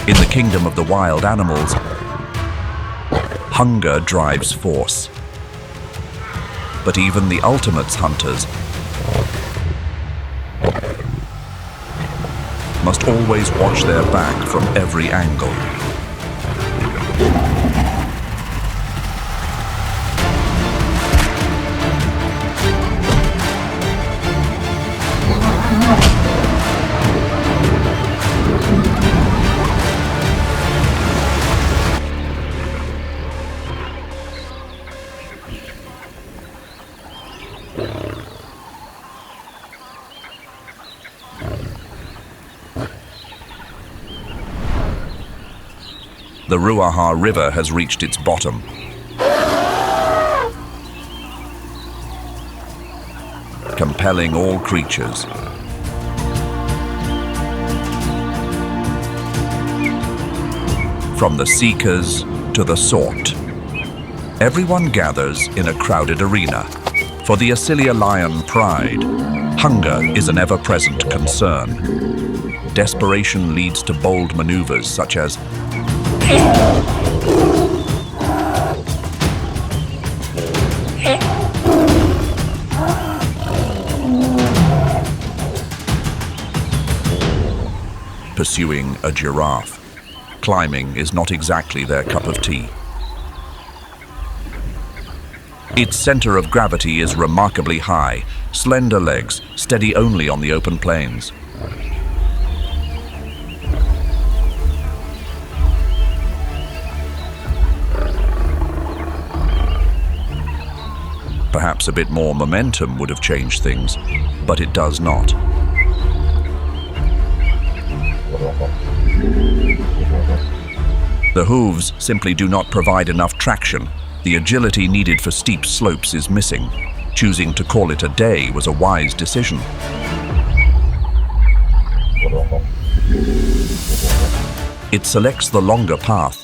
In the kingdom of the wild animals, hunger drives force. But even the ultimate hunters must always watch their back from every angle. The Ruaha River has reached its bottom. Compelling all creatures. From the seekers to the sought. Everyone gathers in a crowded arena. For the Asilia lion pride, hunger is an ever-present concern. Desperation leads to bold maneuvers such as pursuing a giraffe. Climbing is not exactly their cup of tea. Its center of gravity is remarkably high, slender legs, steady only on the open plains. Perhaps a bit more momentum would have changed things, but it does not. The hooves simply do not provide enough traction. The agility needed for steep slopes is missing. Choosing to call it a day was a wise decision. It selects the longer path.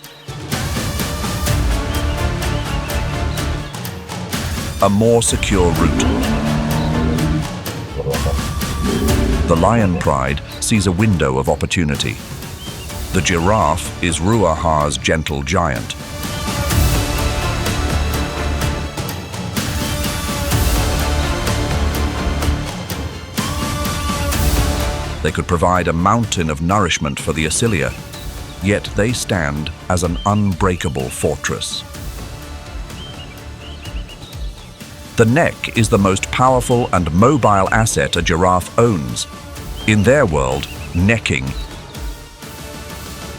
A more secure route. The lion pride sees a window of opportunity. The giraffe is Ruaha's gentle giant. They could provide a mountain of nourishment for the Asilia, yet they stand as an unbreakable fortress. The neck is the most powerful and mobile asset a giraffe owns. In their world, necking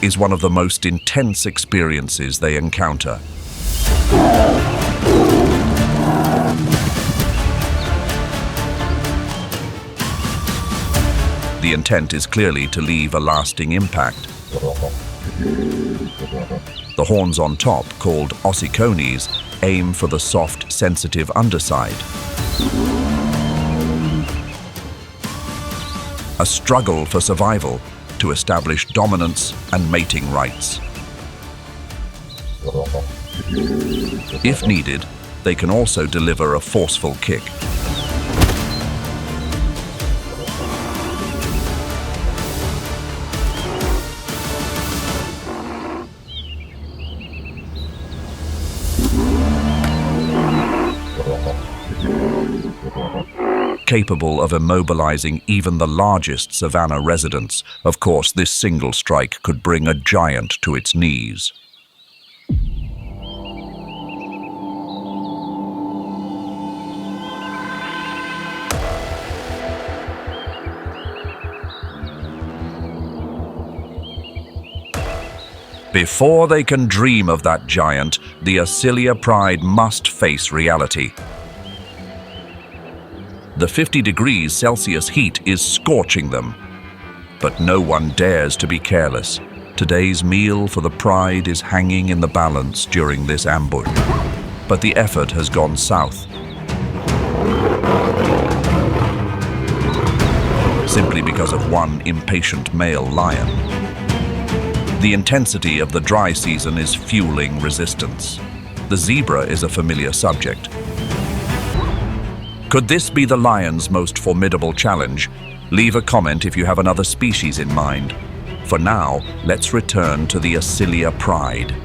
is one of the most intense experiences they encounter. The intent is clearly to leave a lasting impact. The horns on top, called ossicones, aim for the soft, sensitive underside. A struggle for survival to establish dominance and mating rights. If needed, they can also deliver a forceful kick. Capable of immobilizing even the largest savanna residents. Of course, this single strike could bring a giant to its knees. Before they can dream of that giant, the Asilia pride must face reality. The 50 degrees Celsius heat is scorching them. But no one dares to be careless. Today's meal for the pride is hanging in the balance during this ambush. But the effort has gone south. Simply because of one impatient male lion. The intensity of the dry season is fueling resistance. The zebra is a familiar subject. Could this be the lion's most formidable challenge? Leave a comment if you have another species in mind. For now, let's return to the Asilia Pride.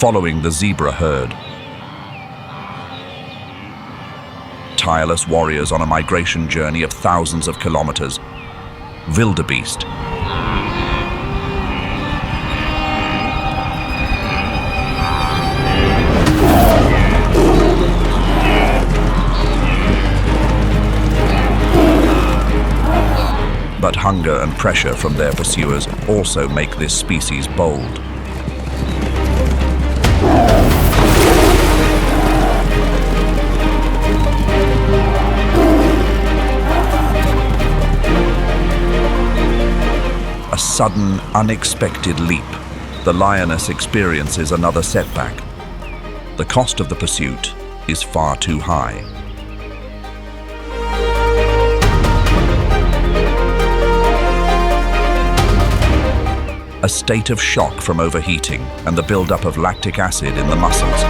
Following the zebra herd. Tireless warriors on a migration journey of thousands of kilometers. Wildebeest. But hunger and pressure from their pursuers also make this species bold. A sudden, unexpected leap. The lioness experiences another setback. The cost of the pursuit is far too high. A state of shock from overheating and the buildup of lactic acid in the muscles.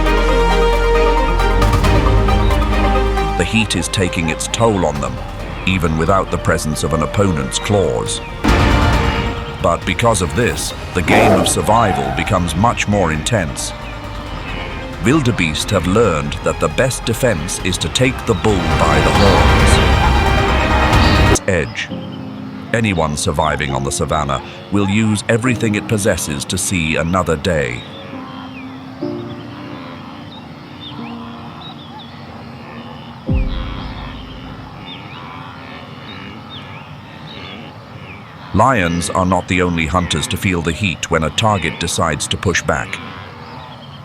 The heat is taking its toll on them, even without the presence of an opponent's claws. But because of this, the game of survival becomes much more intense. Wildebeest have learned that the best defense is to take the bull by the horns. Its edge. Anyone surviving on the savannah will use everything it possesses to see another day. Lions are not the only hunters to feel the heat when a target decides to push back.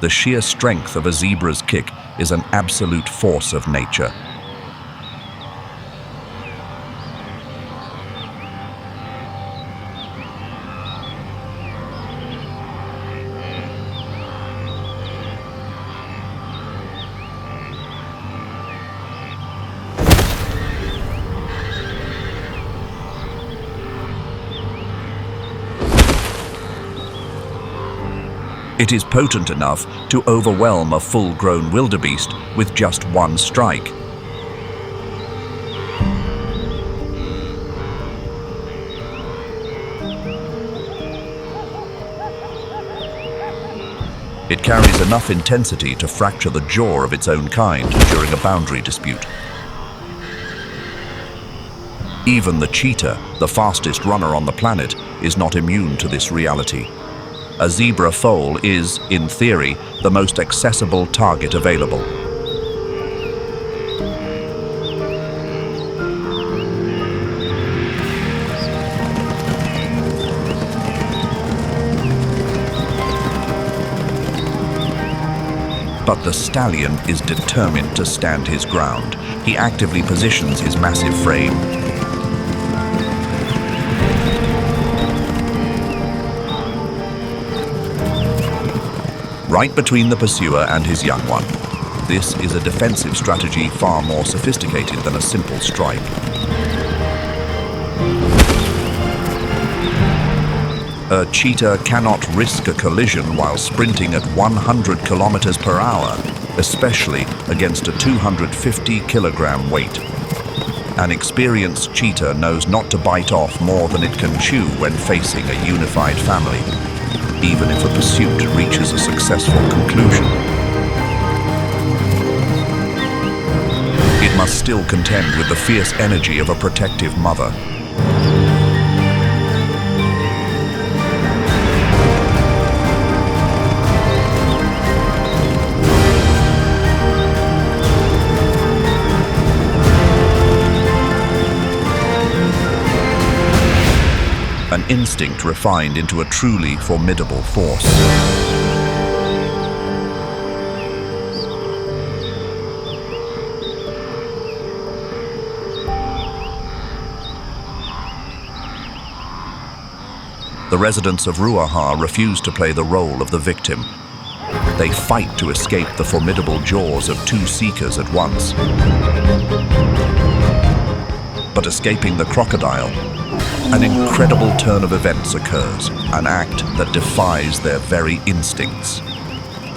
The sheer strength of a zebra's kick is an absolute force of nature. It is potent enough to overwhelm a full-grown wildebeest with just one strike. It carries enough intensity to fracture the jaw of its own kind during a boundary dispute. Even the cheetah, the fastest runner on the planet, is not immune to this reality. A zebra foal is, in theory, the most accessible target available. But the stallion is determined to stand his ground. He actively positions his massive frame. Right between the pursuer and his young one. This is a defensive strategy far more sophisticated than a simple strike. A cheetah cannot risk a collision while sprinting at 100 kilometers per hour, especially against a 250-kilogram weight. An experienced cheetah knows not to bite off more than it can chew when facing a unified family, even if a pursuit reaches a successful conclusion. It must still contend with the fierce energy of a protective mother. An instinct refined into a truly formidable force. The residents of Ruaha refuse to play the role of the victim. They fight to escape the formidable jaws of two seekers at once. But escaping the crocodile An incredible turn of events occurs, an act that defies their very instincts.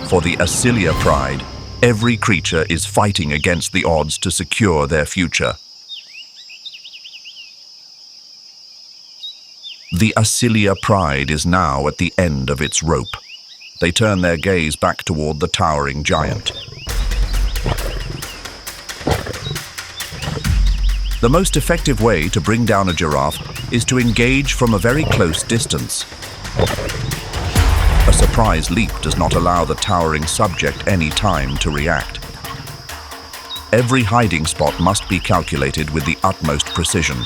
For the Acilia pride, every creature is fighting against the odds to secure their future. The Acilia pride is now at the end of its rope. They turn their gaze back toward the towering giant. The most effective way to bring down a giraffe is to engage from a very close distance. A surprise leap does not allow the towering subject any time to react. Every hiding spot must be calculated with the utmost precision.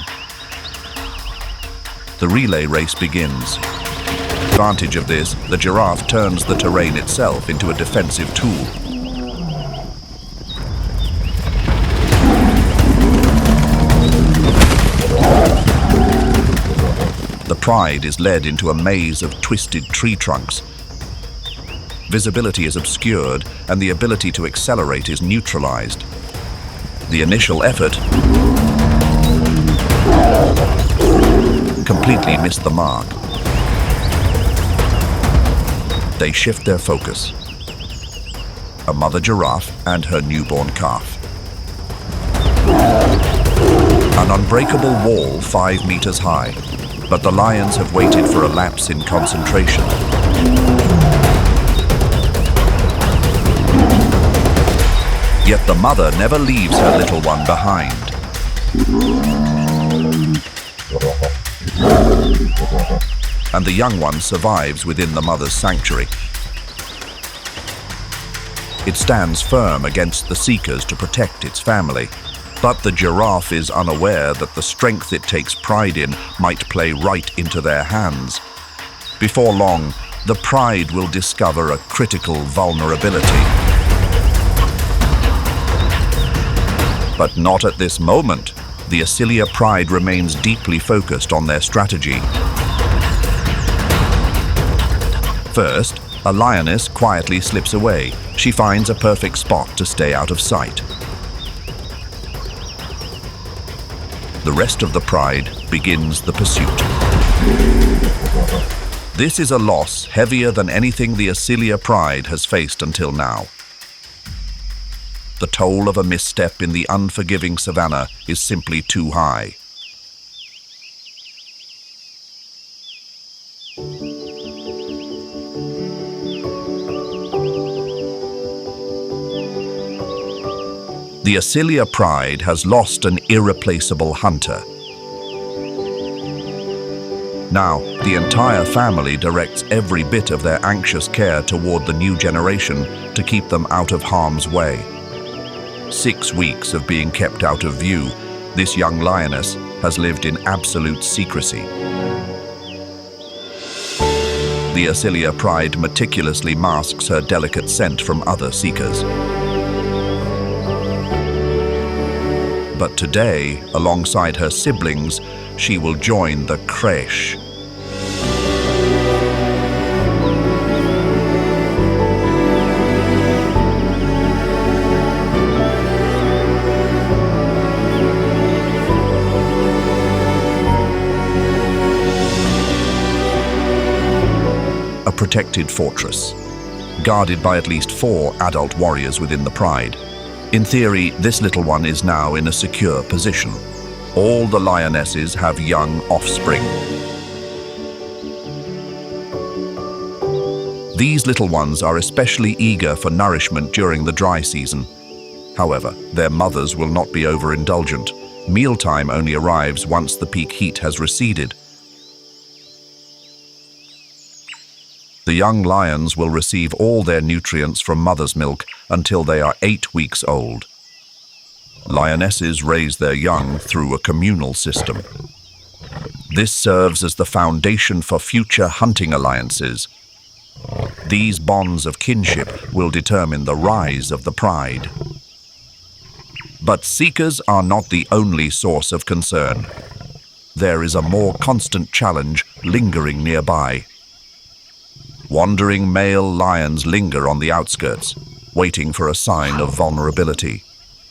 The relay race begins. Advantage of this, the giraffe turns the terrain itself into a defensive tool. The pride is led into a maze of twisted tree trunks. Visibility is obscured and the ability to accelerate is neutralized. The initial effort completely missed the mark. They shift their focus. A mother giraffe and her newborn calf. An unbreakable wall 5 meters high, but the lions have waited for a lapse in concentration. Yet the mother never leaves her little one behind. And the young one survives within the mother's sanctuary. It stands firm against the seekers to protect its family. But the giraffe is unaware that the strength it takes pride in might play right into their hands. Before long, the pride will discover a critical vulnerability. But not at this moment. The Acilia pride remains deeply focused on their strategy. First, a lioness quietly slips away. She finds a perfect spot to stay out of sight. The rest of the pride begins the pursuit. This is a loss heavier than anything the Acilia pride has faced until now. The toll of a misstep in the unforgiving savanna is simply too high. The Acilia pride has lost an irreplaceable hunter. Now, the entire family directs every bit of their anxious care toward the new generation to keep them out of harm's way. 6 weeks of being kept out of view, this young lioness has lived in absolute secrecy. The Acilia pride meticulously masks her delicate scent from other seekers. But today, alongside her siblings, she will join the crèche. A protected fortress, guarded by at least 4 adult warriors within the pride. In theory, this little one is now in a secure position. All the lionesses have young offspring. These little ones are especially eager for nourishment during the dry season. However, their mothers will not be overindulgent. Mealtime only arrives once the peak heat has receded. The young lions will receive all their nutrients from mother's milk until they are 8 weeks old. Lionesses raise their young through a communal system. This serves as the foundation for future hunting alliances. These bonds of kinship will determine the rise of the pride. But seekers are not the only source of concern. There is a more constant challenge lingering nearby. Wandering male lions linger on the outskirts, waiting for a sign of vulnerability.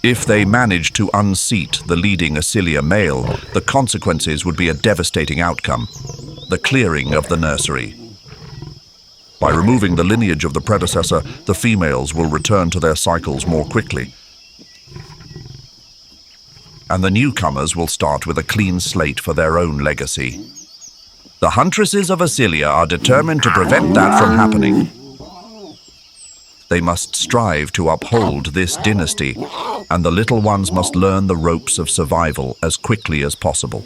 If they managed to unseat the leading Asilia male, the consequences would be a devastating outcome: the clearing of the nursery. By removing the lineage of the predecessor, the females will return to their cycles more quickly, and the newcomers will start with a clean slate for their own legacy. The huntresses of Asilia are determined to prevent that from happening. They must strive to uphold this dynasty, and the little ones must learn the ropes of survival as quickly as possible.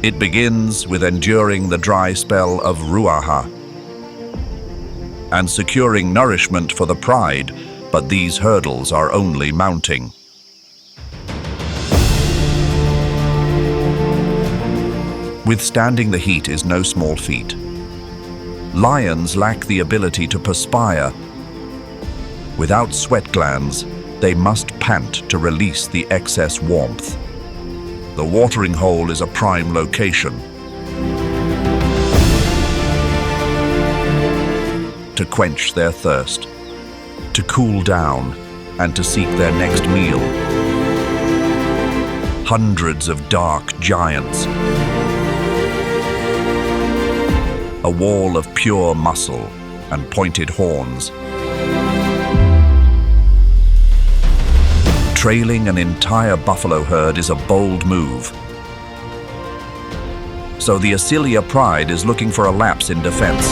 It begins with enduring the dry spell of Ruaha and securing nourishment for the pride, but these hurdles are only mounting. Withstanding the heat is no small feat. Lions lack the ability to perspire. Without sweat glands, they must pant to release the excess warmth. The watering hole is a prime location. To quench their thirst, to cool down, and to seek their next meal. Hundreds of dark giants. A wall of pure muscle and pointed horns. Trailing an entire buffalo herd is a bold move. So the Asilia pride is looking for a lapse in defense.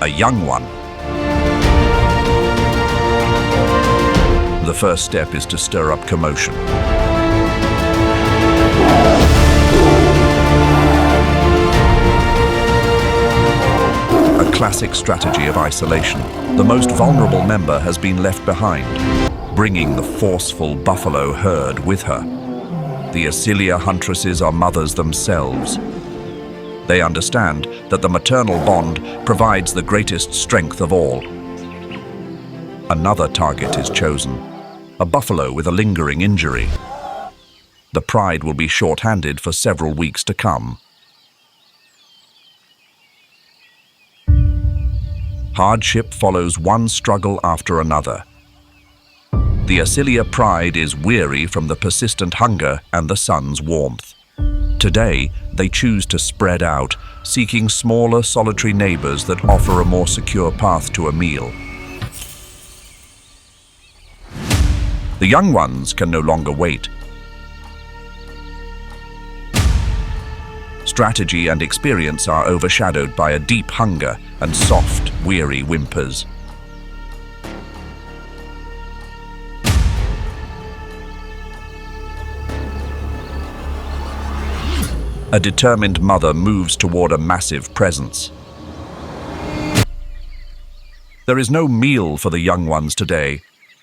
A young one. The first step is to stir up commotion. A classic strategy of isolation. The most vulnerable member has been left behind, bringing the forceful buffalo herd with her. The Asilia huntresses are mothers themselves. They understand that the maternal bond provides the greatest strength of all. Another target is chosen, a buffalo with a lingering injury. The pride will be short-handed for several weeks to come. Hardship follows one struggle after another. The Asilia pride is weary from the persistent hunger and the sun's warmth. Today, they choose to spread out, seeking smaller, solitary neighbors that offer a more secure path to a meal. The young ones can no longer wait. Strategy and experience are overshadowed by a deep hunger and soft, weary whimpers. A determined mother moves toward a massive presence. There is no meal for the young ones today.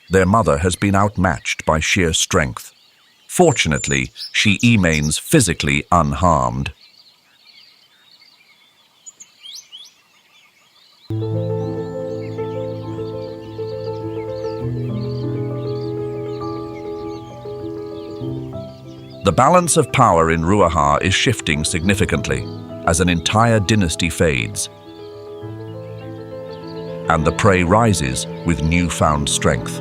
Their mother has been outmatched by sheer strength. Fortunately, she remains physically unharmed. The balance of power in Ruaha is shifting significantly as an entire dynasty fades, and the prey rises with newfound strength.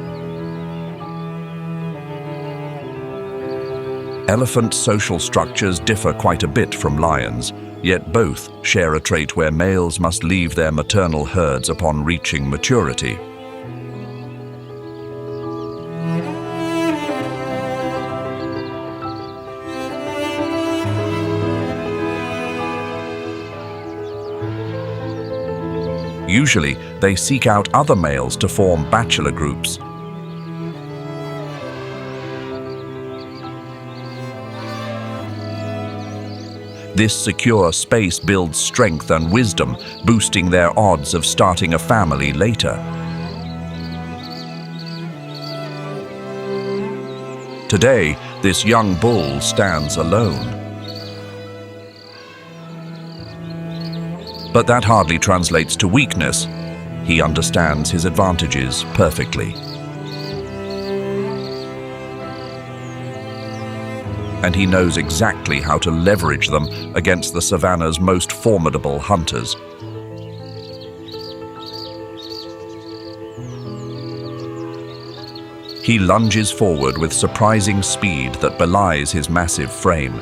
Elephant social structures differ quite a bit from lions, yet both share a trait where males must leave their maternal herds upon reaching maturity. Usually, they seek out other males to form bachelor groups. This secure space builds strength and wisdom, boosting their odds of starting a family later. Today, this young bull stands alone. But that hardly translates to weakness. He understands his advantages perfectly. and he knows exactly how to leverage them against the savanna's most formidable hunters. He lunges forward with surprising speed that belies his massive frame.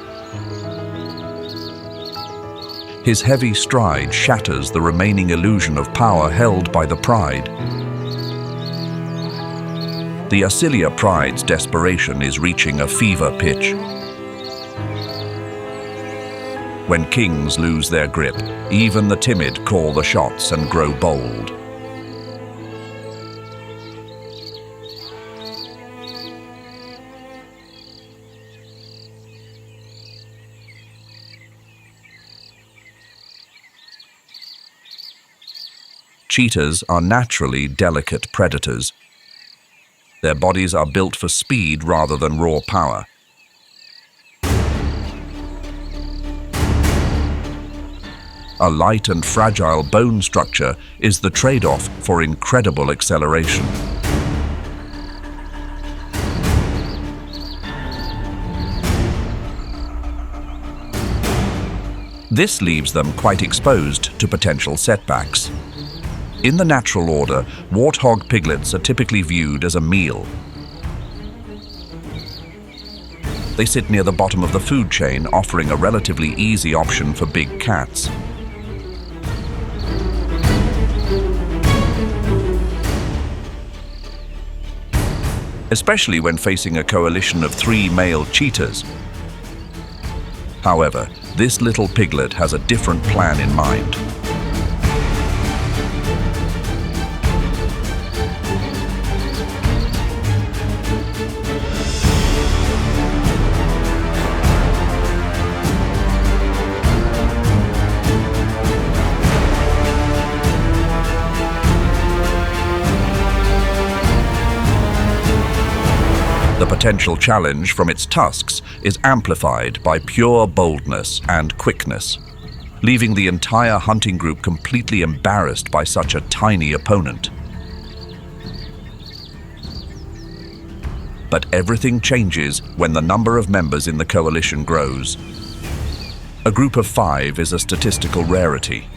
His heavy stride shatters the remaining illusion of power held by the pride. The Asilia pride's desperation is reaching a fever pitch. When kings lose their grip, even the timid call the shots and grow bold. Cheetahs are naturally delicate predators. Their bodies are built for speed rather than raw power. A light and fragile bone structure is the trade-off for incredible acceleration. This leaves them quite exposed to potential setbacks. In the natural order, warthog piglets are typically viewed as a meal. They sit near the bottom of the food chain, offering a relatively easy option for big cats. Especially when facing a coalition of 3 male cheetahs. However, this little piglet has a different plan in mind. The potential challenge from its tusks is amplified by pure boldness and quickness, leaving the entire hunting group completely embarrassed by such a tiny opponent. But everything changes when the number of members in the coalition grows. A group of 5 is a statistical rarity.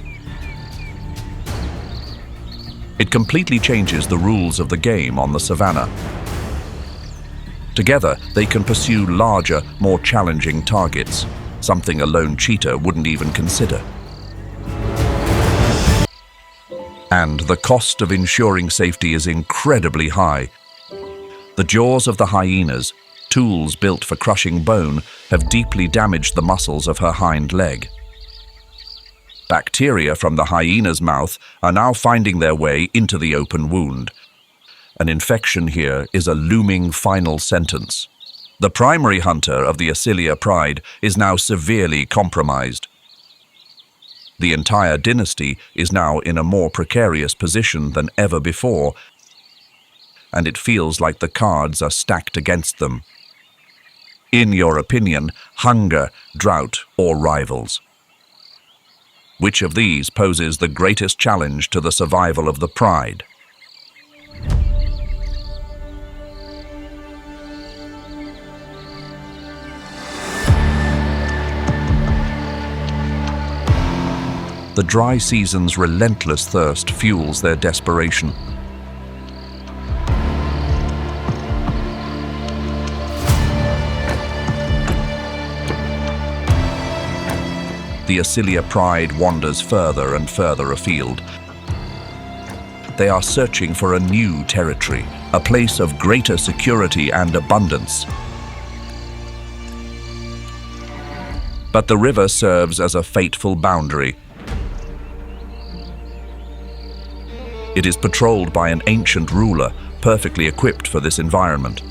It completely changes the rules of the game on the savanna. Together, they can pursue larger, more challenging targets, something a lone cheetah wouldn't even consider. And the cost of ensuring safety is incredibly high. The jaws of the hyenas, tools built for crushing bone, have deeply damaged the muscles of her hind leg. Bacteria from the hyena's mouth are now finding their way into the open wound. An infection here is a looming final sentence. The primary hunter of the Asilia pride is now severely compromised. The entire dynasty is now in a more precarious position than ever before, and it feels like the cards are stacked against them. In your opinion, hunger, drought, or rivals? Which of these poses the greatest challenge to the survival of the pride? The dry season's relentless thirst fuels their desperation. The Asilia pride wanders further and further afield. They are searching for a new territory, a place of greater security and abundance. But the river serves as a fateful boundary. It is patrolled by an ancient ruler, perfectly equipped for this environment.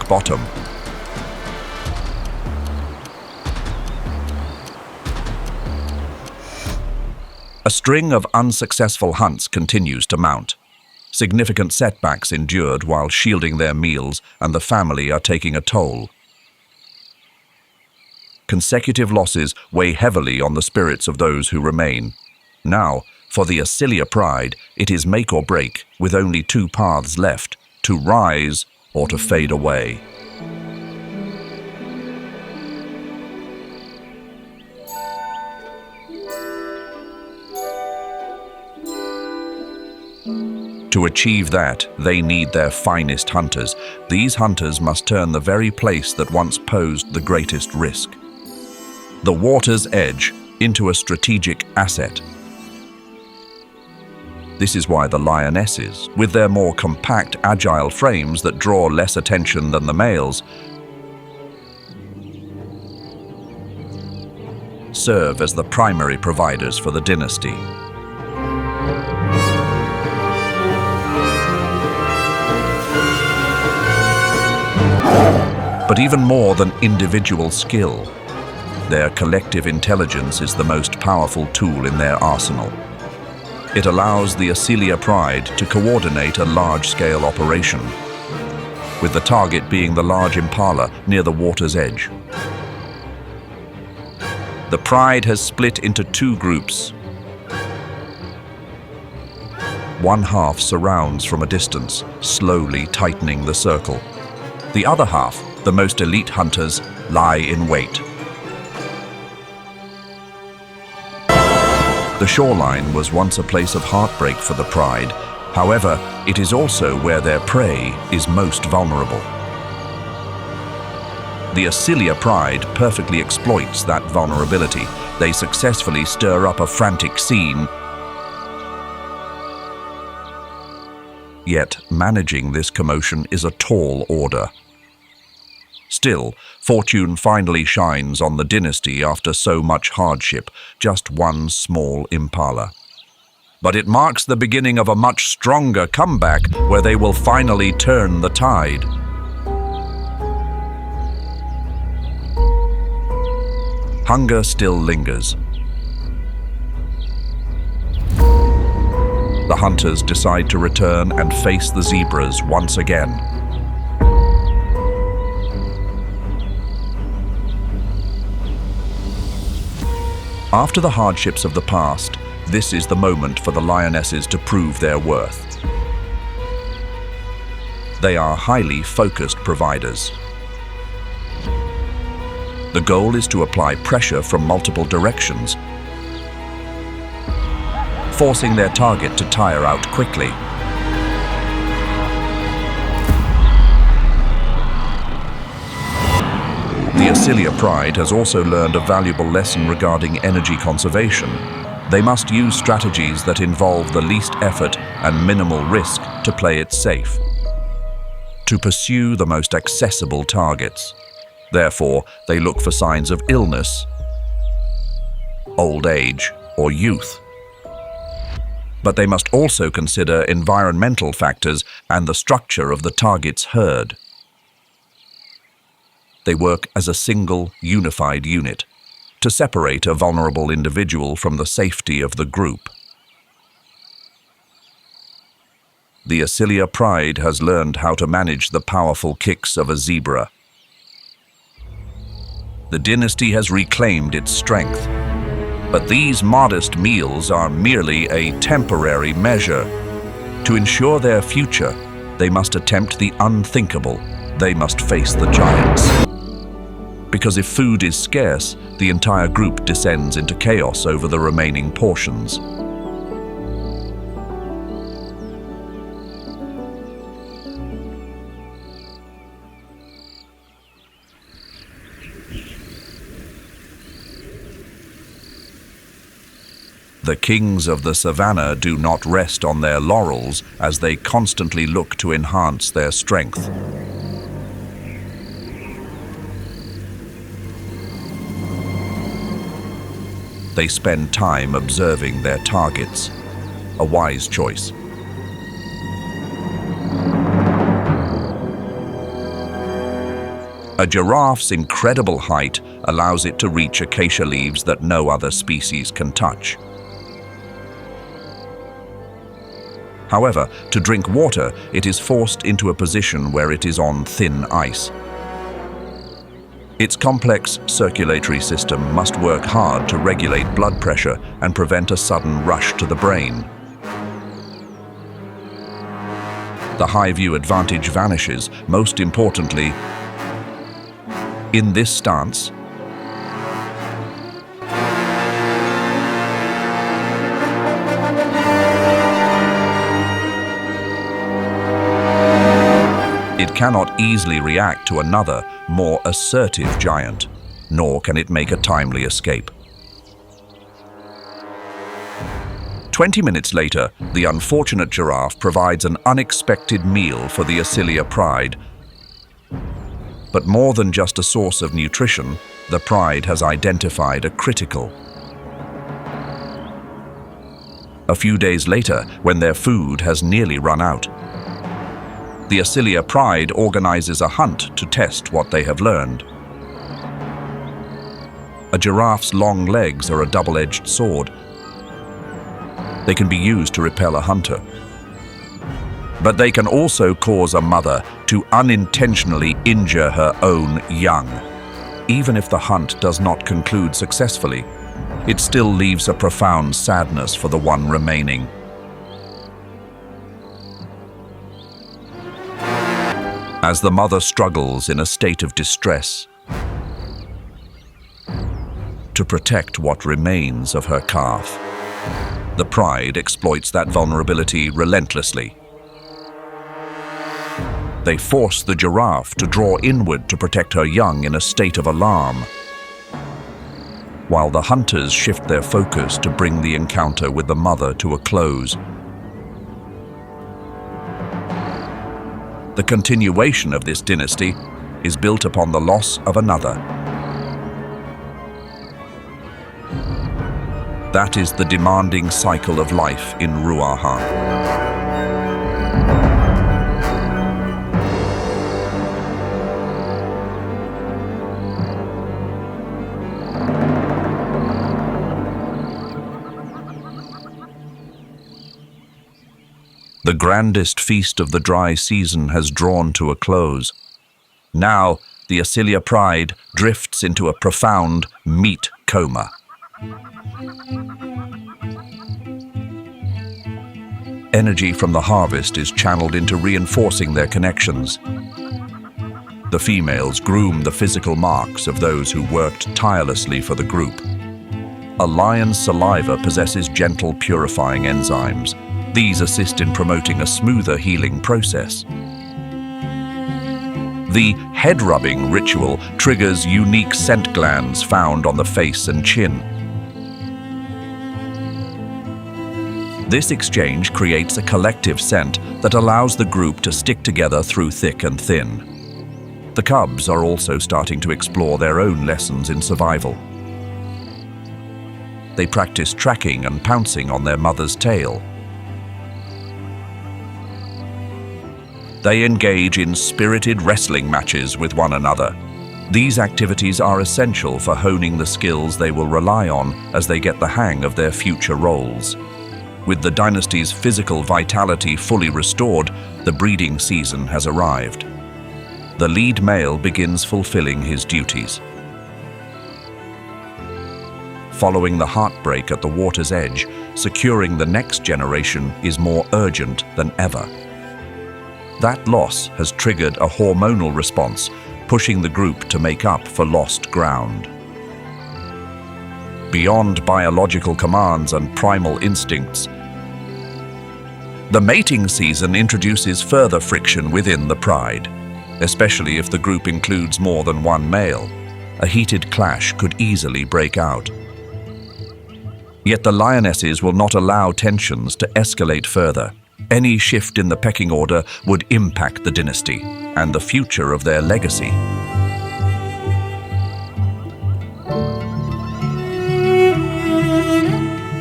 Bottom. A string of unsuccessful hunts continues to mount. Significant setbacks endured while shielding their meals, and the family are taking a toll. Consecutive losses weigh heavily on the spirits of those who remain. Now, for the Acilia pride, it is make or break, with only two paths left, to rise or to fade away. To achieve that, they need their finest hunters. These hunters must turn the very place that once posed the greatest risk, the water's edge, into a strategic asset. This is why the lionesses, with their more compact, agile frames that draw less attention than the males, serve as the primary providers for the dynasty. But even more than individual skill, their collective intelligence is the most powerful tool in their arsenal. It allows the Acilia pride to coordinate a large-scale operation, with the target being the large impala near the water's edge. The pride has split into two groups. One half surrounds from a distance, slowly tightening the circle. The other half, the most elite hunters, lie in wait. The shoreline was once a place of heartbreak for the pride. However, it is also where their prey is most vulnerable. The Acilia pride perfectly exploits that vulnerability. They successfully stir up a frantic scene. Yet, managing this commotion is a tall order. Still, fortune finally shines on the dynasty after so much hardship, just one small impala. But it marks the beginning of a much stronger comeback where they will finally turn the tide. Hunger still lingers. The hunters decide to return and face the zebras once again. After the hardships of the past, this is the moment for the lionesses to prove their worth. They are highly focused providers. The goal is to apply pressure from multiple directions, forcing their target to tire out quickly. The Acilia pride has also learned a valuable lesson regarding energy conservation. They must use strategies that involve the least effort and minimal risk to play it safe, to pursue the most accessible targets. Therefore, they look for signs of illness, old age, or youth. But they must also consider environmental factors and the structure of the target's herd. They work as a single, unified unit to separate a vulnerable individual from the safety of the group. The Acilia pride has learned how to manage the powerful kicks of a zebra. The dynasty has reclaimed its strength, but these modest meals are merely a temporary measure. To ensure their future, they must attempt the unthinkable. They must face the giants. Because if food is scarce, the entire group descends into chaos over the remaining portions. The kings of the Savanna do not rest on their laurels as they constantly look to enhance their strength. They spend time observing their targets, a wise choice. A giraffe's incredible height allows it to reach acacia leaves that no other species can touch. However, to drink water, it is forced into a position where it is on thin ice. Its complex circulatory system must work hard to regulate blood pressure and prevent a sudden rush to the brain. The high view advantage vanishes, most importantly, in this stance. It cannot easily react to another, more assertive giant, nor can it make a timely escape. 20 minutes later, the unfortunate giraffe provides an unexpected meal for the Acilia pride. But more than just a source of nutrition, the pride has identified a critical. A few days later, when their food has nearly run out, the Acilia pride organizes a hunt to test what they have learned. A giraffe's long legs are a double-edged sword. They can be used to repel a hunter. But they can also cause a mother to unintentionally injure her own young. Even if the hunt does not conclude successfully, it still leaves a profound sadness for the one remaining. As the mother struggles in a state of distress to protect what remains of her calf, the pride exploits that vulnerability relentlessly. They force the giraffe to draw inward to protect her young in a state of alarm, while the hunters shift their focus to bring the encounter with the mother to a close. The continuation of this dynasty is built upon the loss of another. That is the demanding cycle of life in Ruaha. The grandest feast of the dry season has drawn to a close. Now, the Acilia pride drifts into a profound meat coma. Energy from the harvest is channeled into reinforcing their connections. The females groom the physical marks of those who worked tirelessly for the group. A lion's saliva possesses gentle purifying enzymes. These assist in promoting a smoother healing process. The head-rubbing ritual triggers unique scent glands found on the face and chin. This exchange creates a collective scent that allows the group to stick together through thick and thin. The cubs are also starting to explore their own lessons in survival. They practice tracking and pouncing on their mother's tail. They engage in spirited wrestling matches with one another. These activities are essential for honing the skills they will rely on as they get the hang of their future roles. With the dynasty's physical vitality fully restored, the breeding season has arrived. The lead male begins fulfilling his duties. Following the heartbreak at the water's edge, securing the next generation is more urgent than ever. That loss has triggered a hormonal response, pushing the group to make up for lost ground. Beyond biological commands and primal instincts, the mating season introduces further friction within the pride, especially if the group includes more than one male. A heated clash could easily break out. Yet the lionesses will not allow tensions to escalate further. Any shift in the pecking order would impact the dynasty and the future of their legacy.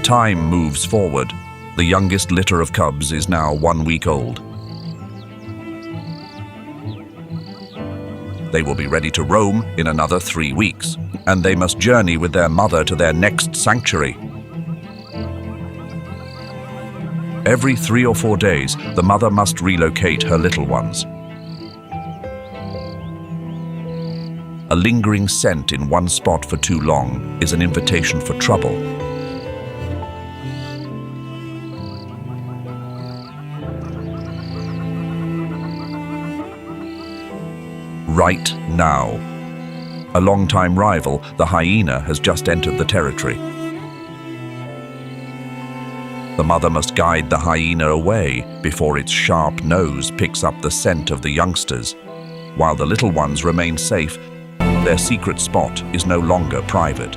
Time moves forward. The youngest litter of cubs is now 1 week old. They will be ready to roam in another 3 weeks, and they must journey with their mother to their next sanctuary. Every 3 or 4 days, the mother must relocate her little ones. A lingering scent in one spot for too long is an invitation for trouble. Right now. A longtime rival, the hyena, has just entered the territory. The mother must guide the hyena away before its sharp nose picks up the scent of the youngsters. While the little ones remain safe, their secret spot is no longer private.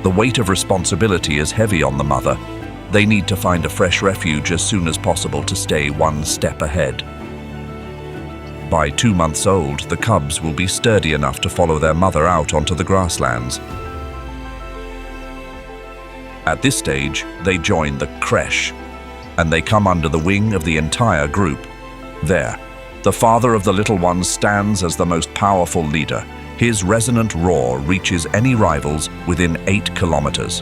The weight of responsibility is heavy on the mother. They need to find a fresh refuge as soon as possible to stay one step ahead. By 2 months old, the cubs will be sturdy enough to follow their mother out onto the grasslands. At this stage, they join the creche, and they come under the wing of the entire group. There, the father of the little ones stands as the most powerful leader. His resonant roar reaches any rivals within 8 kilometers.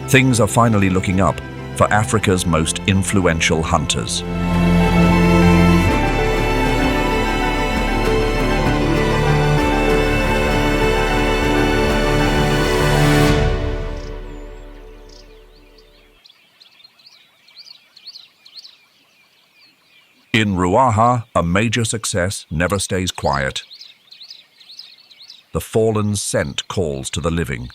Things are finally looking up for Africa's most influential hunters. In Ruaha, a major success never stays quiet. The fallen's scent calls to the living.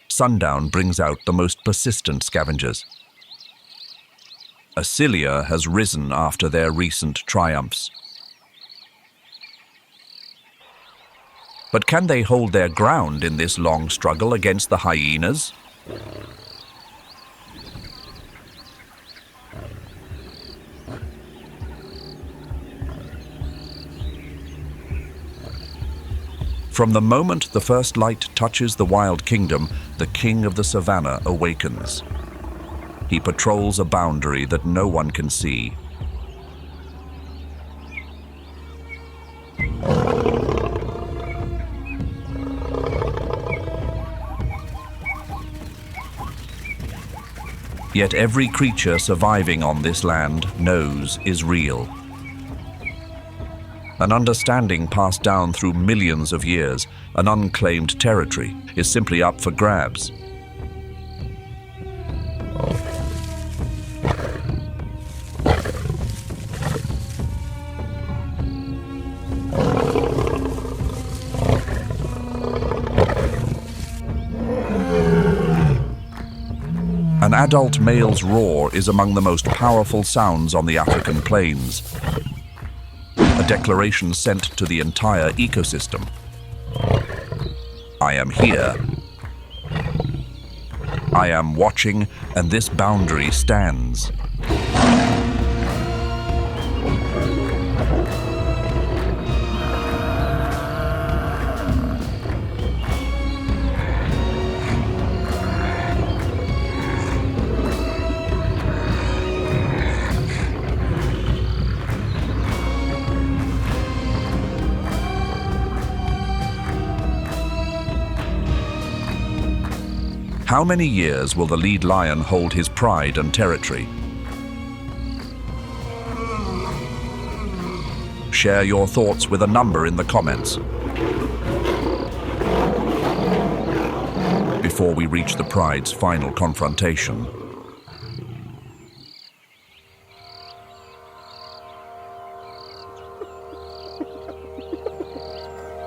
Sundown brings out the most persistent scavengers. Acilia has risen after their recent triumphs. But can they hold their ground in this long struggle against the hyenas? From the moment the first light touches the wild kingdom, the king of the Savanna awakens. He patrols a boundary that no one can see. Yet every creature surviving on this land knows is real. An understanding passed down through millions of years, an unclaimed territory, is simply up for grabs. An adult male's roar is among the most powerful sounds on the African plains. A declaration sent to the entire ecosystem. I am here. I am watching, and this boundary stands. How many years will the lead lion hold his pride and territory? Share your thoughts with a number in the comments. Before we reach the pride's final confrontation.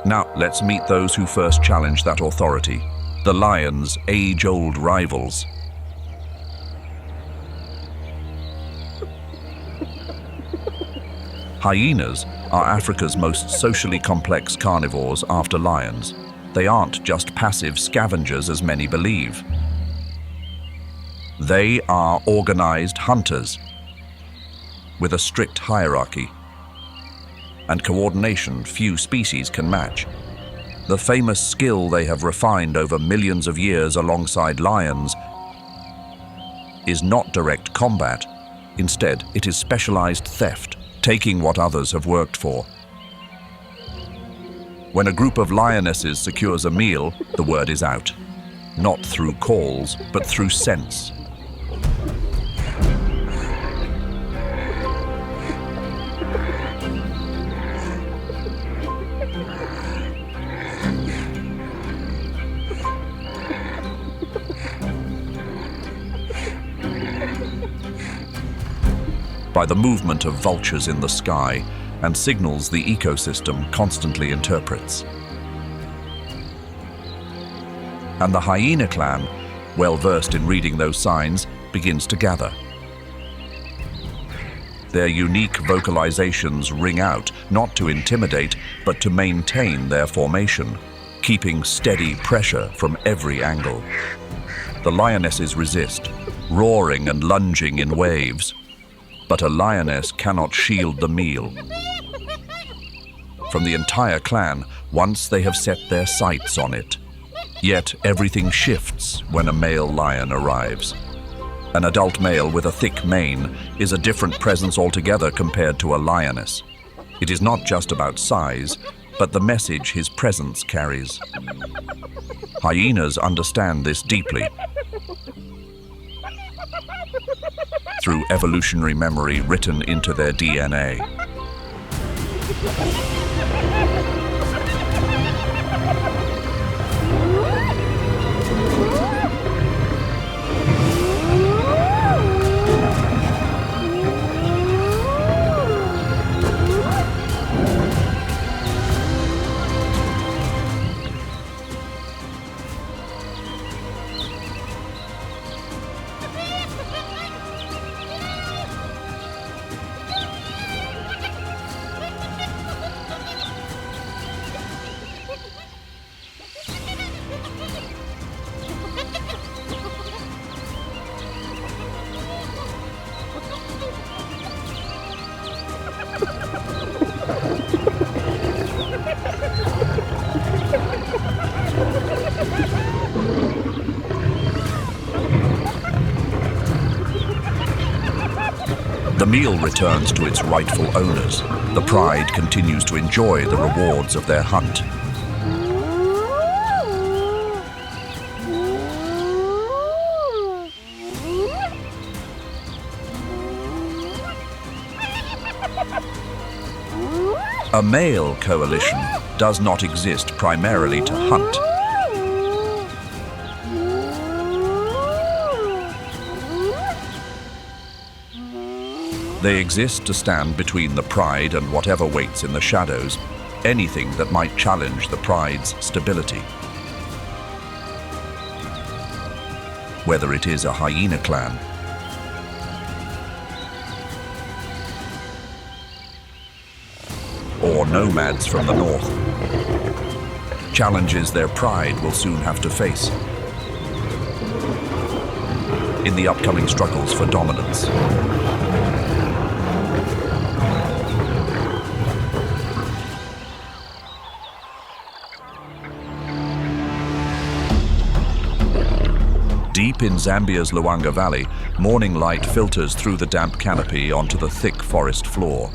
Now, let's meet those who first challenged that authority. The lion's age-old rivals. Hyenas are Africa's most socially complex carnivores after lions. They aren't just passive scavengers as many believe. They are organized hunters with a strict hierarchy and coordination few species can match. The famous skill they have refined over millions of years alongside lions is not direct combat. Instead, it is specialized theft, taking what others have worked for. When a group of lionesses secures a meal, the word is out. Not through calls, but through scents. by the movement of vultures in the sky and signals the ecosystem constantly interprets. And the hyena clan, well versed in reading those signs, begins to gather. Their unique vocalizations ring out, not to intimidate, but to maintain their formation, keeping steady pressure from every angle. The lionesses resist, roaring and lunging in waves, but a lioness cannot shield the meal. From the entire clan, once they have set their sights on it. Yet everything shifts when a male lion arrives. An adult male with a thick mane is a different presence altogether compared to a lioness. It is not just about size, but the message his presence carries. Hyenas understand this deeply. Through evolutionary memory written into their DNA. The meal returns to its rightful owners. The pride continues to enjoy the rewards of their hunt. A male coalition does not exist primarily to hunt. They exist to stand between the pride and whatever waits in the shadows, anything that might challenge the pride's stability. Whether it is a hyena clan, or nomads from the north, challenges their pride will soon have to face in the upcoming struggles for dominance. Deep in Zambia's Luanga Valley, morning light filters through the damp canopy onto the thick forest floor.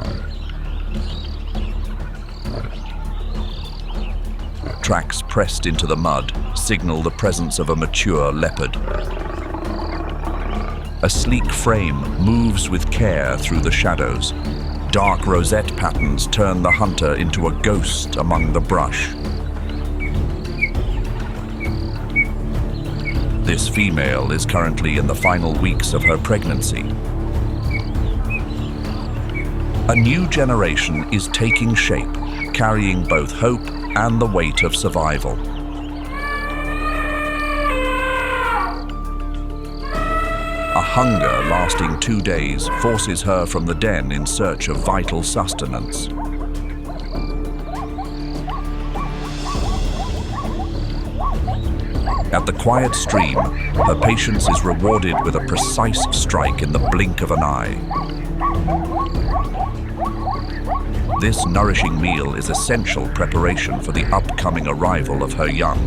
Tracks pressed into the mud signal the presence of a mature leopard. A sleek frame moves with care through the shadows. Dark rosette patterns turn the hunter into a ghost among the brush. This female is currently in the final weeks of her pregnancy. A new generation is taking shape, carrying both hope and the weight of survival. A hunger lasting 2 days forces her from the den in search of vital sustenance. At the quiet stream, her patience is rewarded with a precise strike in the blink of an eye. This nourishing meal is essential preparation for the upcoming arrival of her young.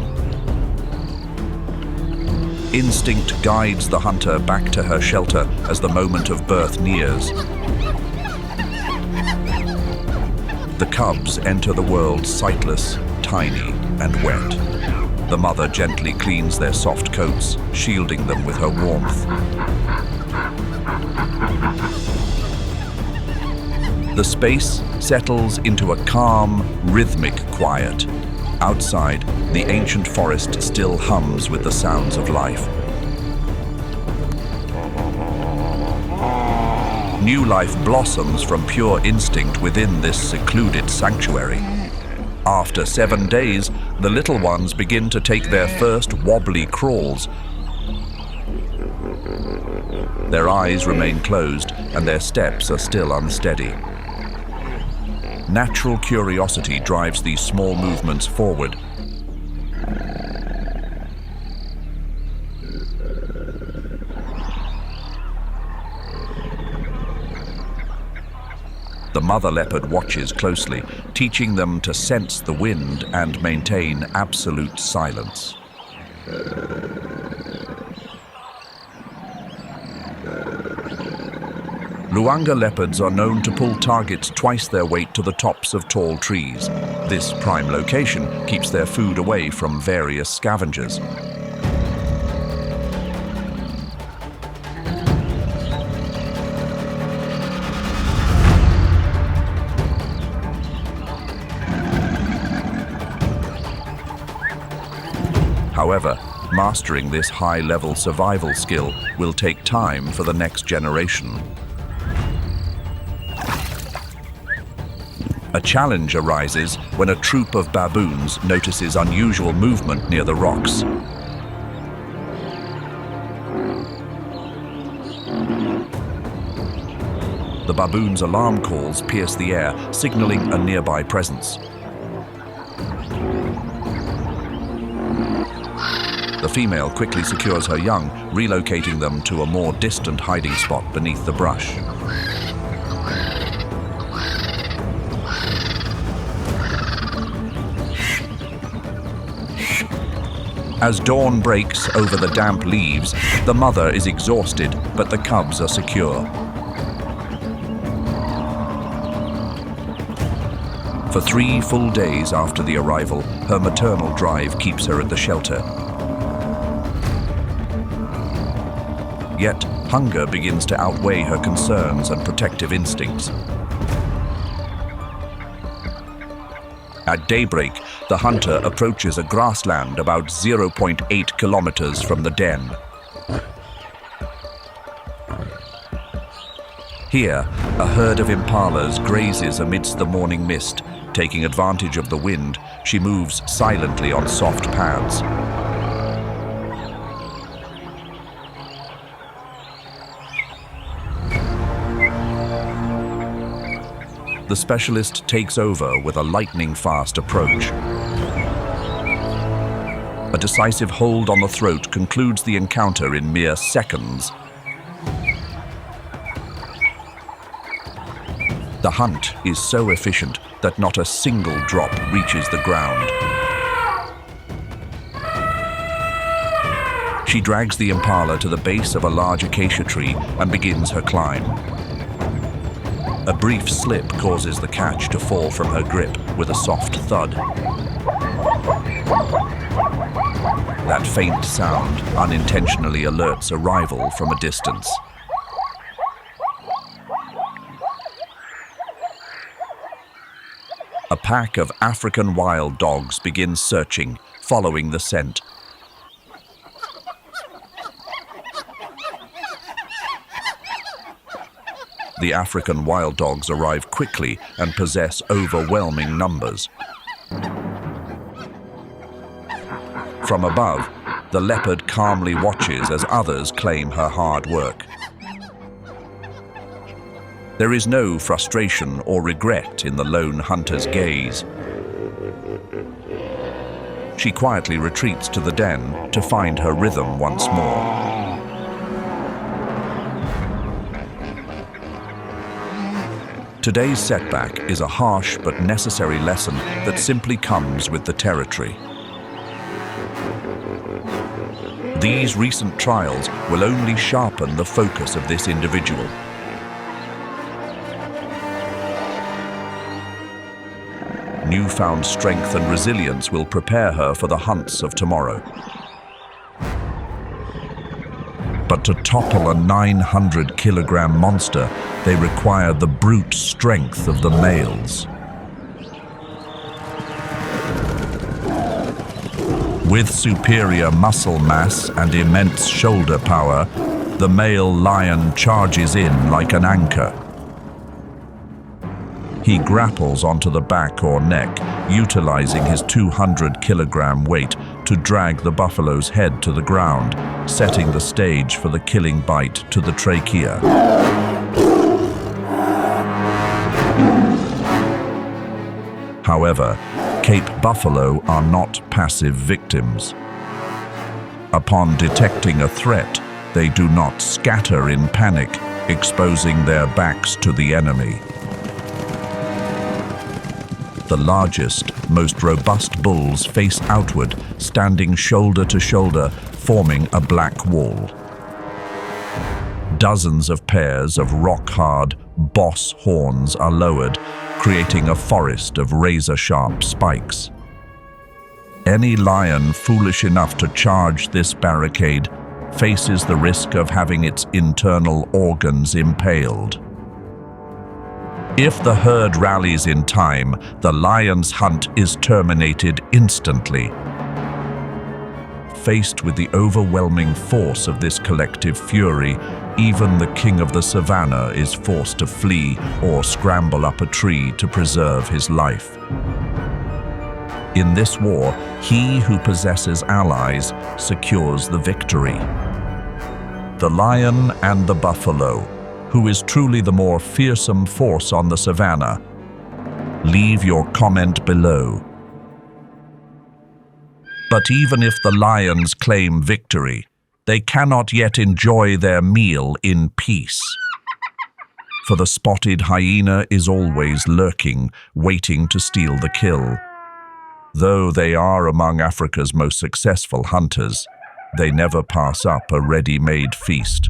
Instinct guides the hunter back to her shelter as the moment of birth nears. The cubs enter the world sightless, tiny, and wet. The mother gently cleans their soft coats, shielding them with her warmth. The space settles into a calm, rhythmic quiet. Outside, the ancient forest still hums with the sounds of life. New life blossoms from pure instinct within this secluded sanctuary. After 7 days, the little ones begin to take their first wobbly crawls. Their eyes remain closed and their steps are still unsteady. Natural curiosity drives these small movements forward. The mother leopard watches closely, teaching them to sense the wind and maintain absolute silence. Luanga leopards are known to pull targets twice their weight to the tops of tall trees. This prime location keeps their food away from various scavengers. However, mastering this high-level survival skill will take time for the next generation. A challenge arises when a troop of baboons notices unusual movement near the rocks. The baboons' alarm calls pierce the air, signaling a nearby presence. The female quickly secures her young, relocating them to a more distant hiding spot beneath the brush. As dawn breaks over the damp leaves, the mother is exhausted, but the cubs are secure. For 3 full days after the arrival, her maternal drive keeps her at the shelter. Yet, hunger begins to outweigh her concerns and protective instincts. At daybreak, the hunter approaches a grassland about 0.8 kilometers from the den. Here, a herd of impalas grazes amidst the morning mist. Taking advantage of the wind, she moves silently on soft paths. The specialist takes over with a lightning-fast approach. A decisive hold on the throat concludes the encounter in mere seconds. The hunt is so efficient that not a single drop reaches the ground. She drags the impala to the base of a large acacia tree and begins her climb. A brief slip causes the catch to fall from her grip with a soft thud. That faint sound unintentionally alerts a rival from a distance. A pack of African wild dogs begins searching, following the scent. The African wild dogs arrive quickly and possess overwhelming numbers. From above, the leopard calmly watches as others claim her hard work. There is no frustration or regret in the lone hunter's gaze. She quietly retreats to the den to find her rhythm once more. Today's setback is a harsh but necessary lesson that simply comes with the territory. These recent trials will only sharpen the focus of this individual. Newfound strength and resilience will prepare her for the hunts of tomorrow. But to topple a 900-kilogram monster, they require the brute strength of the males. With superior muscle mass and immense shoulder power, The male lion charges in like an anchor. He grapples onto the back or neck, utilizing his 200-kilogram weight to drag the buffalo's head to the ground, setting the stage for the killing bite to the trachea. However, Cape buffalo are not passive victims. Upon detecting a threat, they do not scatter in panic, exposing their backs to the enemy. The largest, most robust bulls face outward, standing shoulder to shoulder, forming a black wall. Dozens of pairs of rock-hard boss horns are lowered, creating a forest of razor-sharp spikes. Any lion foolish enough to charge this barricade faces the risk of having its internal organs impaled. If the herd rallies in time, the lion's hunt is terminated instantly. Faced with the overwhelming force of this collective fury, even the king of the Savanna is forced to flee or scramble up a tree to preserve his life. In this war, he who possesses allies secures the victory. The lion and the buffalo, who is truly the more fearsome force on the Savanna? Leave your comment below. But even if the lions claim victory, they cannot yet enjoy their meal in peace. For the spotted hyena is always lurking, waiting to steal the kill. Though they are among Africa's most successful hunters, they never pass up a ready-made feast.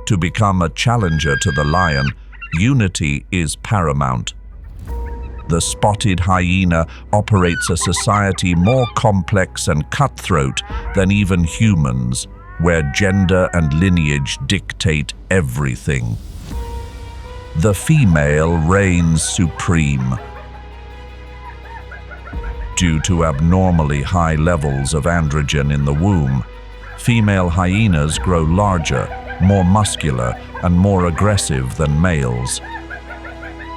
To become a challenger to the lion, unity is paramount. The spotted hyena operates a society more complex and cutthroat than even humans, where gender and lineage dictate everything. The female reigns supreme. Due to abnormally high levels of androgen in the womb, female hyenas grow larger, more muscular, and more aggressive than males.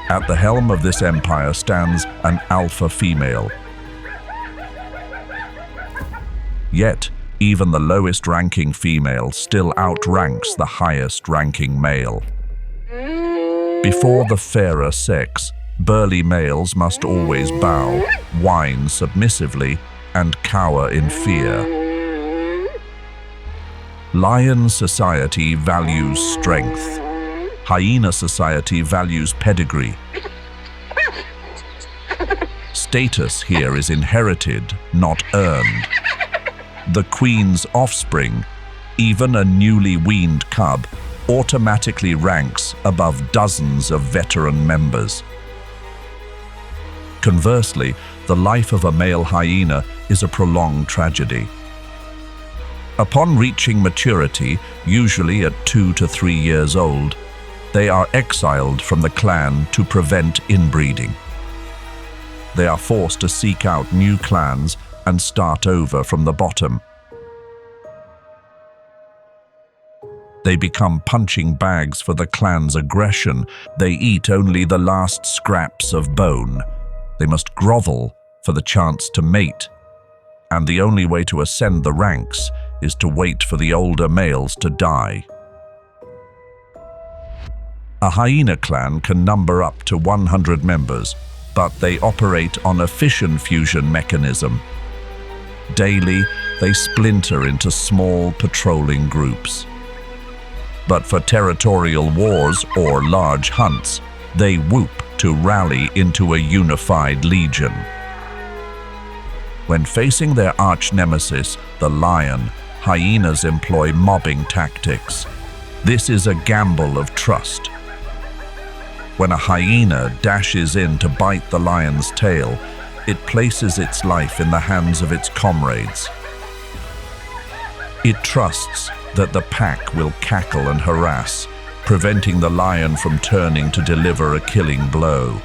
At the helm of this empire stands an alpha female. Yet, even the lowest-ranking female still outranks the highest-ranking male. Before the fairer sex, burly males must always bow, whine submissively, and cower in fear. Lion society values strength. Hyena society values pedigree. Status here is inherited, not earned. The queen's offspring, even a newly weaned cub, automatically ranks above dozens of veteran members. Conversely, the life of a male hyena is a prolonged tragedy. Upon reaching maturity, usually at 2 to 3 years old, they are exiled from the clan to prevent inbreeding. They are forced to seek out new clans and start over from the bottom. They become punching bags for the clan's aggression. They eat only the last scraps of bone. They must grovel for the chance to mate. And the only way to ascend the ranks is to wait for the older males to die. A hyena clan can number up to 100 members, but they operate on a fission-fusion mechanism. Daily, they splinter into small patrolling groups. But for territorial wars or large hunts, they whoop to rally into a unified legion. When facing their arch-nemesis, the lion, hyenas employ mobbing tactics. This is a gamble of trust. When a hyena dashes in to bite the lion's tail, it places its life in the hands of its comrades. It trusts that the pack will cackle and harass, preventing the lion from turning to deliver a killing blow.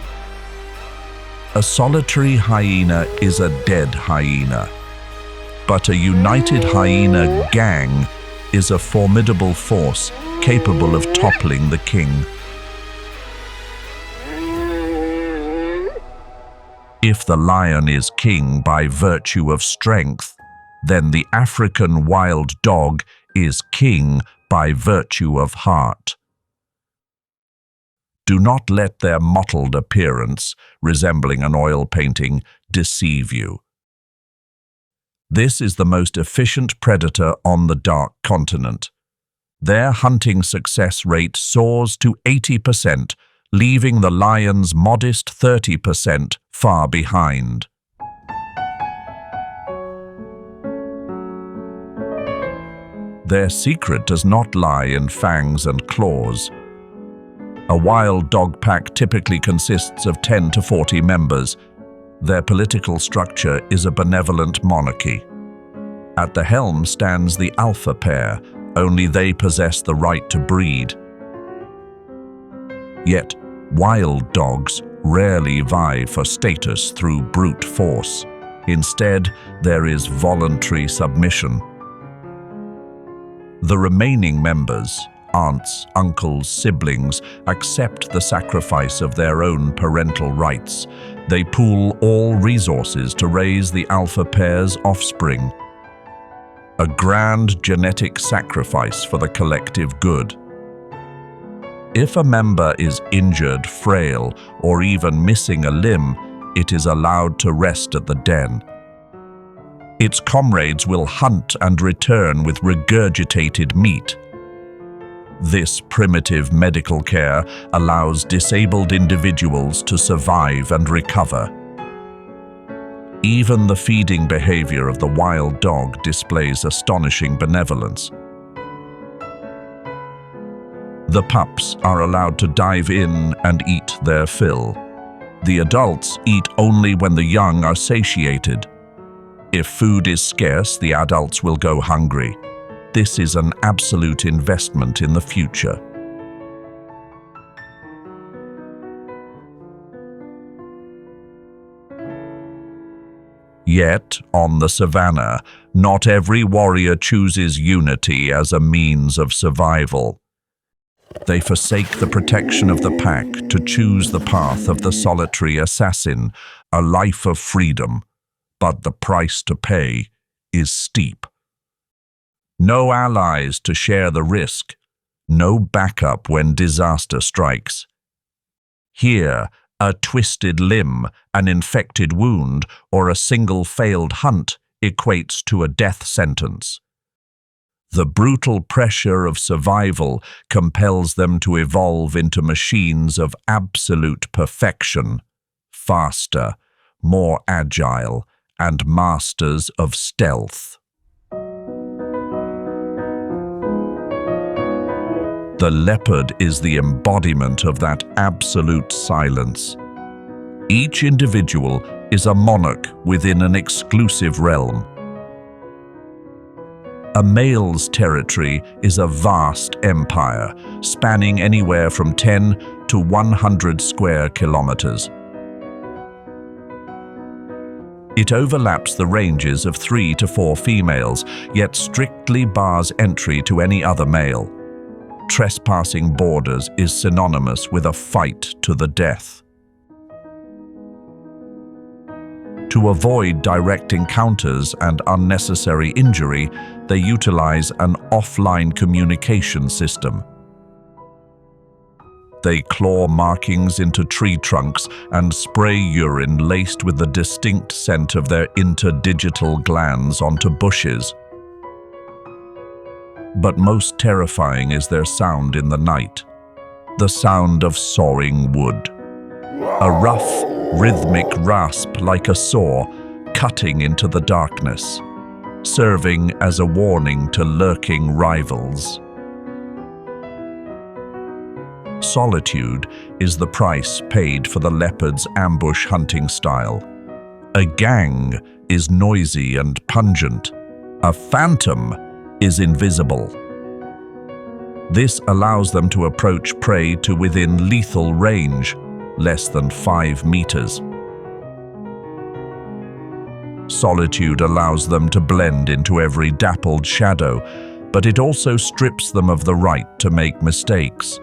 A solitary hyena is a dead hyena, but a united hyena gang is a formidable force capable of toppling the king. If the lion is king by virtue of strength, then the African wild dog is king by virtue of heart. Do not let their mottled appearance, resembling an oil painting, deceive you. This is the most efficient predator on the dark continent. Their hunting success rate soars to 80%, leaving the lion's modest 30% far behind. Their secret does not lie in fangs and claws. A wild dog pack typically consists of 10 to 40 members. Their political structure is a benevolent monarchy. At the helm stands the alpha pair. Only they possess the right to breed. Yet, wild dogs rarely vie for status through brute force. Instead, there is voluntary submission. The remaining members, aunts, uncles, siblings, accept the sacrifice of their own parental rights. They pool all resources to raise the alpha pair's offspring. A grand genetic sacrifice for the collective good. If a member is injured, frail, or even missing a limb, it is allowed to rest at the den. Its comrades will hunt and return with regurgitated meat. This primitive medical care allows disabled individuals to survive and recover. Even the feeding behavior of the wild dog displays astonishing benevolence. The pups are allowed to dive in and eat their fill. The adults eat only when the young are satiated. If food is scarce, the adults will go hungry. This is an absolute investment in the future. Yet, on the Savanna, not every warrior chooses unity as a means of survival. They forsake the protection of the pack to choose the path of the solitary assassin, a life of freedom, but the price to pay is steep. No allies to share the risk, no backup when disaster strikes. Here, a twisted limb, an infected wound, or a single failed hunt equates to a death sentence. The brutal pressure of survival compels them to evolve into machines of absolute perfection, faster, more agile, and masters of stealth. The leopard is the embodiment of that absolute silence. Each individual is a monarch within an exclusive realm. A male's territory is a vast empire, spanning anywhere from 10 to 100 square kilometers. It overlaps the ranges of 3 to 4 females, yet strictly bars entry to any other male. Trespassing borders is synonymous with a fight to the death. To avoid direct encounters and unnecessary injury, they utilize an offline communication system. They claw markings into tree trunks and spray urine laced with the distinct scent of their interdigital glands onto bushes. But most terrifying is their sound in the night, the sound of sawing wood. A rough, rhythmic rasp like a saw cutting into the darkness, serving as a warning to lurking rivals. Solitude is the price paid for the leopard's ambush hunting style. A gang is noisy and pungent. A phantom is invisible. This allows them to approach prey to within lethal range, less than 5 meters. Solitude allows them to blend into every dappled shadow, but it also strips them of the right to make mistakes.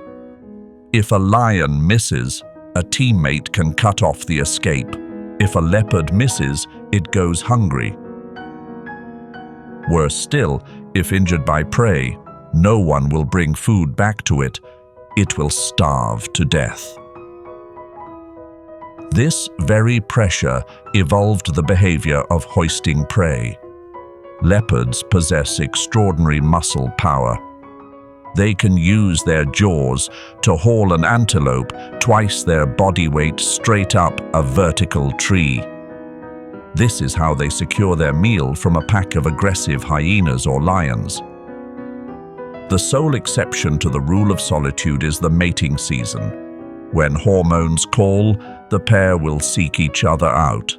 If a lion misses, a teammate can cut off the escape. If a leopard misses, it goes hungry. Worse still, if injured by prey, no one will bring food back to it. It will starve to death. This very pressure evolved the behavior of hoisting prey. Leopards possess extraordinary muscle power. They can use their jaws to haul an antelope twice their body weight straight up a vertical tree. This is how they secure their meal from a pack of aggressive hyenas or lions. The sole exception to the rule of solitude is the mating season. When hormones call, the pair will seek each other out.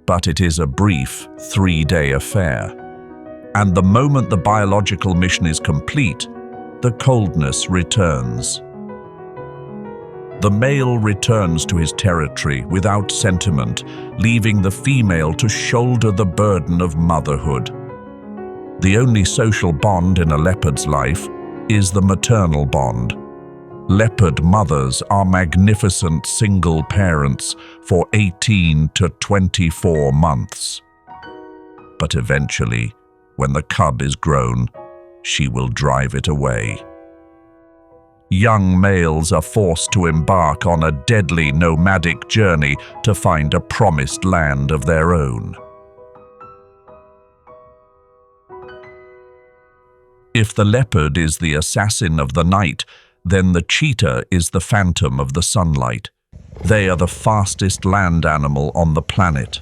But it is a brief, 3-day affair. And the moment the biological mission is complete, the coldness returns. The male returns to his territory without sentiment, leaving the female to shoulder the burden of motherhood. The only social bond in a leopard's life is the maternal bond. Leopard mothers are magnificent single parents for 18 to 24 months. But eventually, when the cub is grown, she will drive it away. Young males are forced to embark on a deadly nomadic journey to find a promised land of their own. If the leopard is the assassin of the night, then the cheetah is the phantom of the sunlight. They are the fastest land animal on the planet.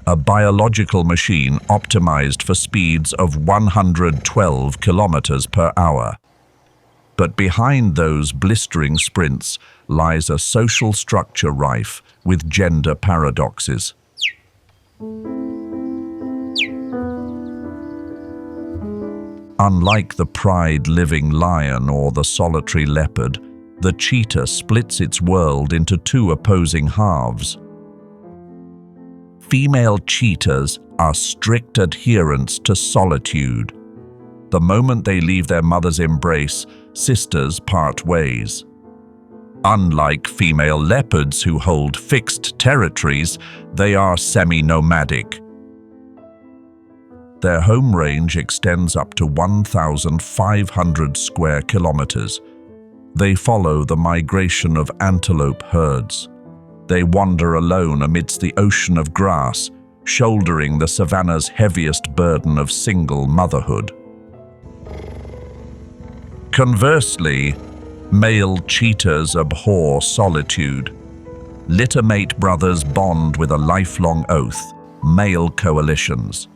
A biological machine optimized for speeds of 112 kilometers per hour. But behind those blistering sprints lies a social structure rife with gender paradoxes. Unlike the pride-living lion or the solitary leopard, the cheetah splits its world into two opposing halves. Female cheetahs are strict adherents to solitude. The moment they leave their mother's embrace, sisters part ways. Unlike female leopards who hold fixed territories, they are semi-nomadic. Their home range extends up to 1,500 square kilometers. They follow the migration of antelope herds. They wander alone amidst the ocean of grass, shouldering the savanna's heaviest burden of single motherhood. Conversely, male cheetahs abhor solitude. Littermate brothers bond with a lifelong oath, male coalitions.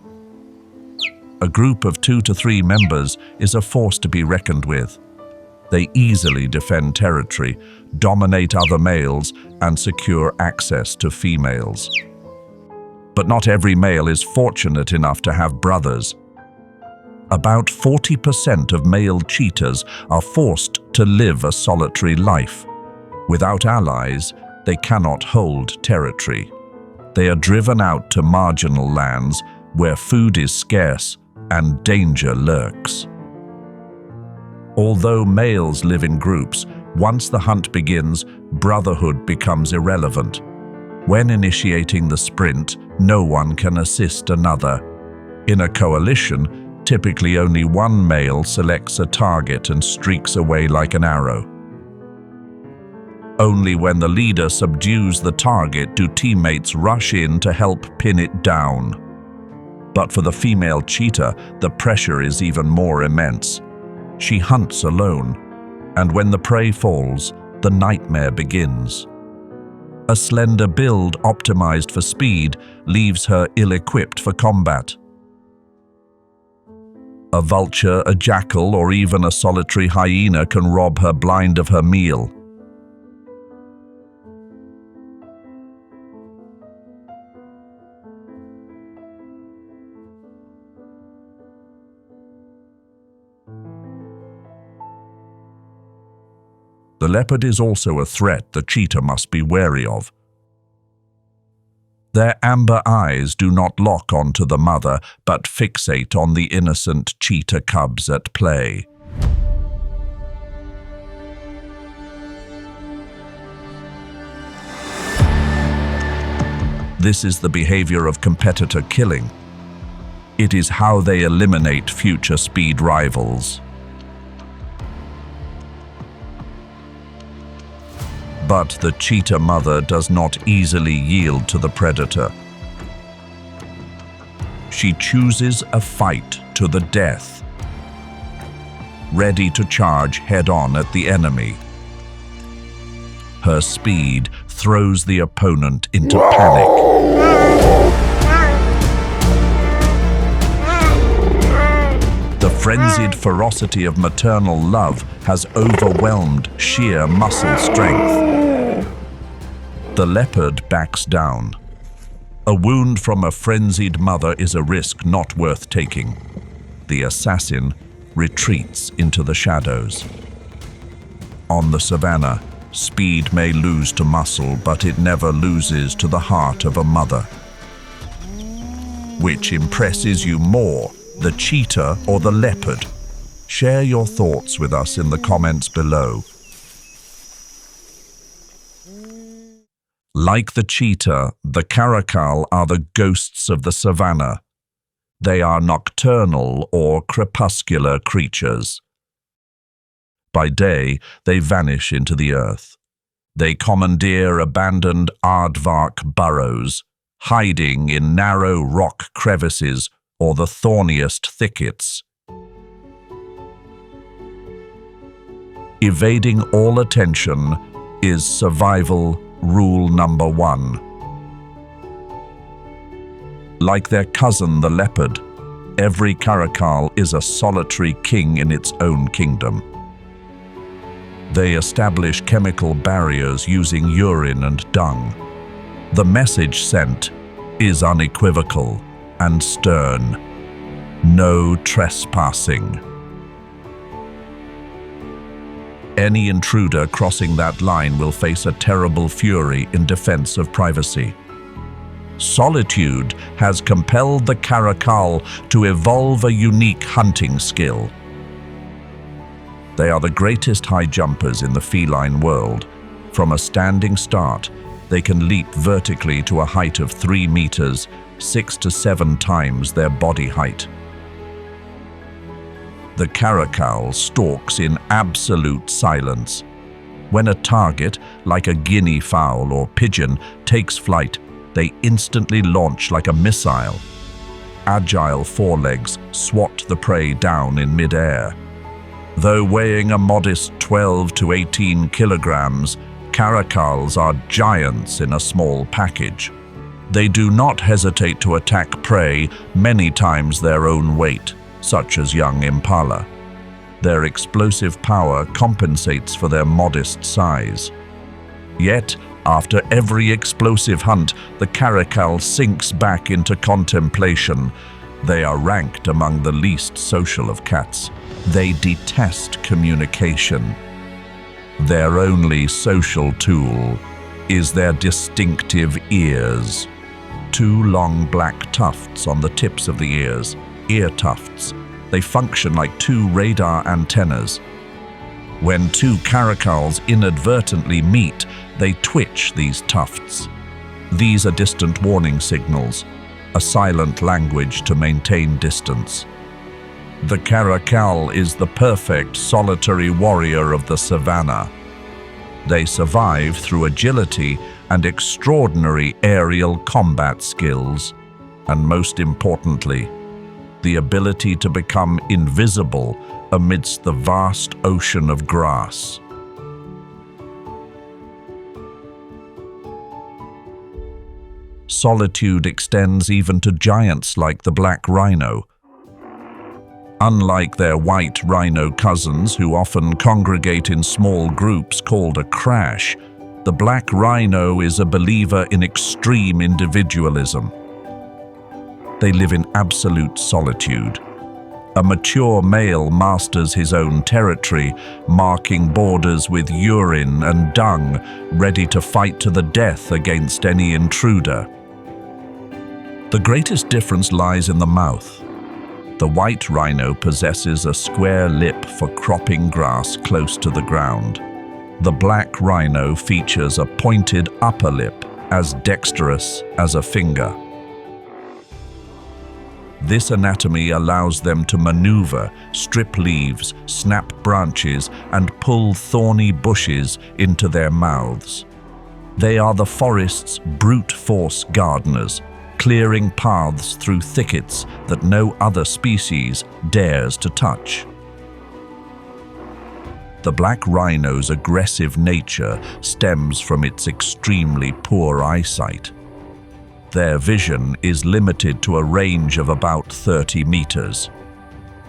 A group of 2 to 3 members is a force to be reckoned with. They easily defend territory, dominate other males, and secure access to females. But not every male is fortunate enough to have brothers. About 40% of male cheetahs are forced to live a solitary life. Without allies, they cannot hold territory. They are driven out to marginal lands where food is scarce and danger lurks. Although males live in groups, once the hunt begins, brotherhood becomes irrelevant. When initiating the sprint, no one can assist another. In a coalition, typically only one male selects a target and streaks away like an arrow. Only when the leader subdues the target do teammates rush in to help pin it down. But for the female cheetah, the pressure is even more immense. She hunts alone, and when the prey falls, the nightmare begins. A slender build optimized for speed leaves her ill-equipped for combat. A vulture, a jackal, or even a solitary hyena can rob her blind of her meal. The leopard is also a threat the cheetah must be wary of. Their amber eyes do not lock onto the mother, but fixate on the innocent cheetah cubs at play. This is the behavior of competitor killing. It is how they eliminate future speed rivals. But the cheetah mother does not easily yield to the predator. She chooses a fight to the death, ready to charge head-on at the enemy. Her speed throws the opponent into panic. The frenzied ferocity of maternal love has overwhelmed sheer muscle strength. The leopard backs down. A wound from a frenzied mother is a risk not worth taking. The assassin retreats into the shadows. On the savanna, speed may lose to muscle, but it never loses to the heart of a mother. Which impresses you more, the cheetah or the leopard? Share your thoughts with us in the comments below. Like the cheetah, the caracal are the ghosts of the savanna. They are nocturnal or crepuscular creatures. By day, they vanish into the earth. They commandeer abandoned aardvark burrows, hiding in narrow rock crevices or the thorniest thickets. Evading all attention is survival rule number 1. Like their cousin the leopard, every caracal is a solitary king in its own kingdom. They establish chemical barriers using urine and dung. The message sent is unequivocal and stern. No trespassing. Any intruder crossing that line will face a terrible fury in defense of privacy. Solitude has compelled the caracal to evolve a unique hunting skill. They are the greatest high jumpers in the feline world. From a standing start, they can leap vertically to a height of 3 meters, 6 to 7 times their body height. The caracal stalks in absolute silence. When a target, like a guinea fowl or pigeon, takes flight, they instantly launch like a missile. Agile forelegs swat the prey down in mid-air. Though weighing a modest 12 to 18 kilograms, caracals are giants in a small package. They do not hesitate to attack prey many times their own weight, such as young impala. Their explosive power compensates for their modest size. Yet, after every explosive hunt, the caracal sinks back into contemplation. They are ranked among the least social of cats. They detest communication. Their only social tool is their distinctive ears. 2 long black tufts on the tips of the ears, ear tufts. They function like 2 radar antennas. When 2 caracals inadvertently meet, they twitch these tufts. These are distant warning signals, a silent language to maintain distance. The caracal is the perfect solitary warrior of the savanna. They survive through agility and extraordinary aerial combat skills, and most importantly, the ability to become invisible amidst the vast ocean of grass. Solitude extends even to giants like the black rhino. Unlike their white rhino cousins, who often congregate in small groups called a crash, the black rhino is a believer in extreme individualism. They live in absolute solitude. A mature male masters his own territory, marking borders with urine and dung, ready to fight to the death against any intruder. The greatest difference lies in the mouth. The white rhino possesses a square lip for cropping grass close to the ground. The black rhino features a pointed upper lip, as dexterous as a finger. This anatomy allows them to maneuver, strip leaves, snap branches, and pull thorny bushes into their mouths. They are the forest's brute force gardeners, clearing paths through thickets that no other species dares to touch. The black rhino's aggressive nature stems from its extremely poor eyesight. Their vision is limited to a range of about 30 meters.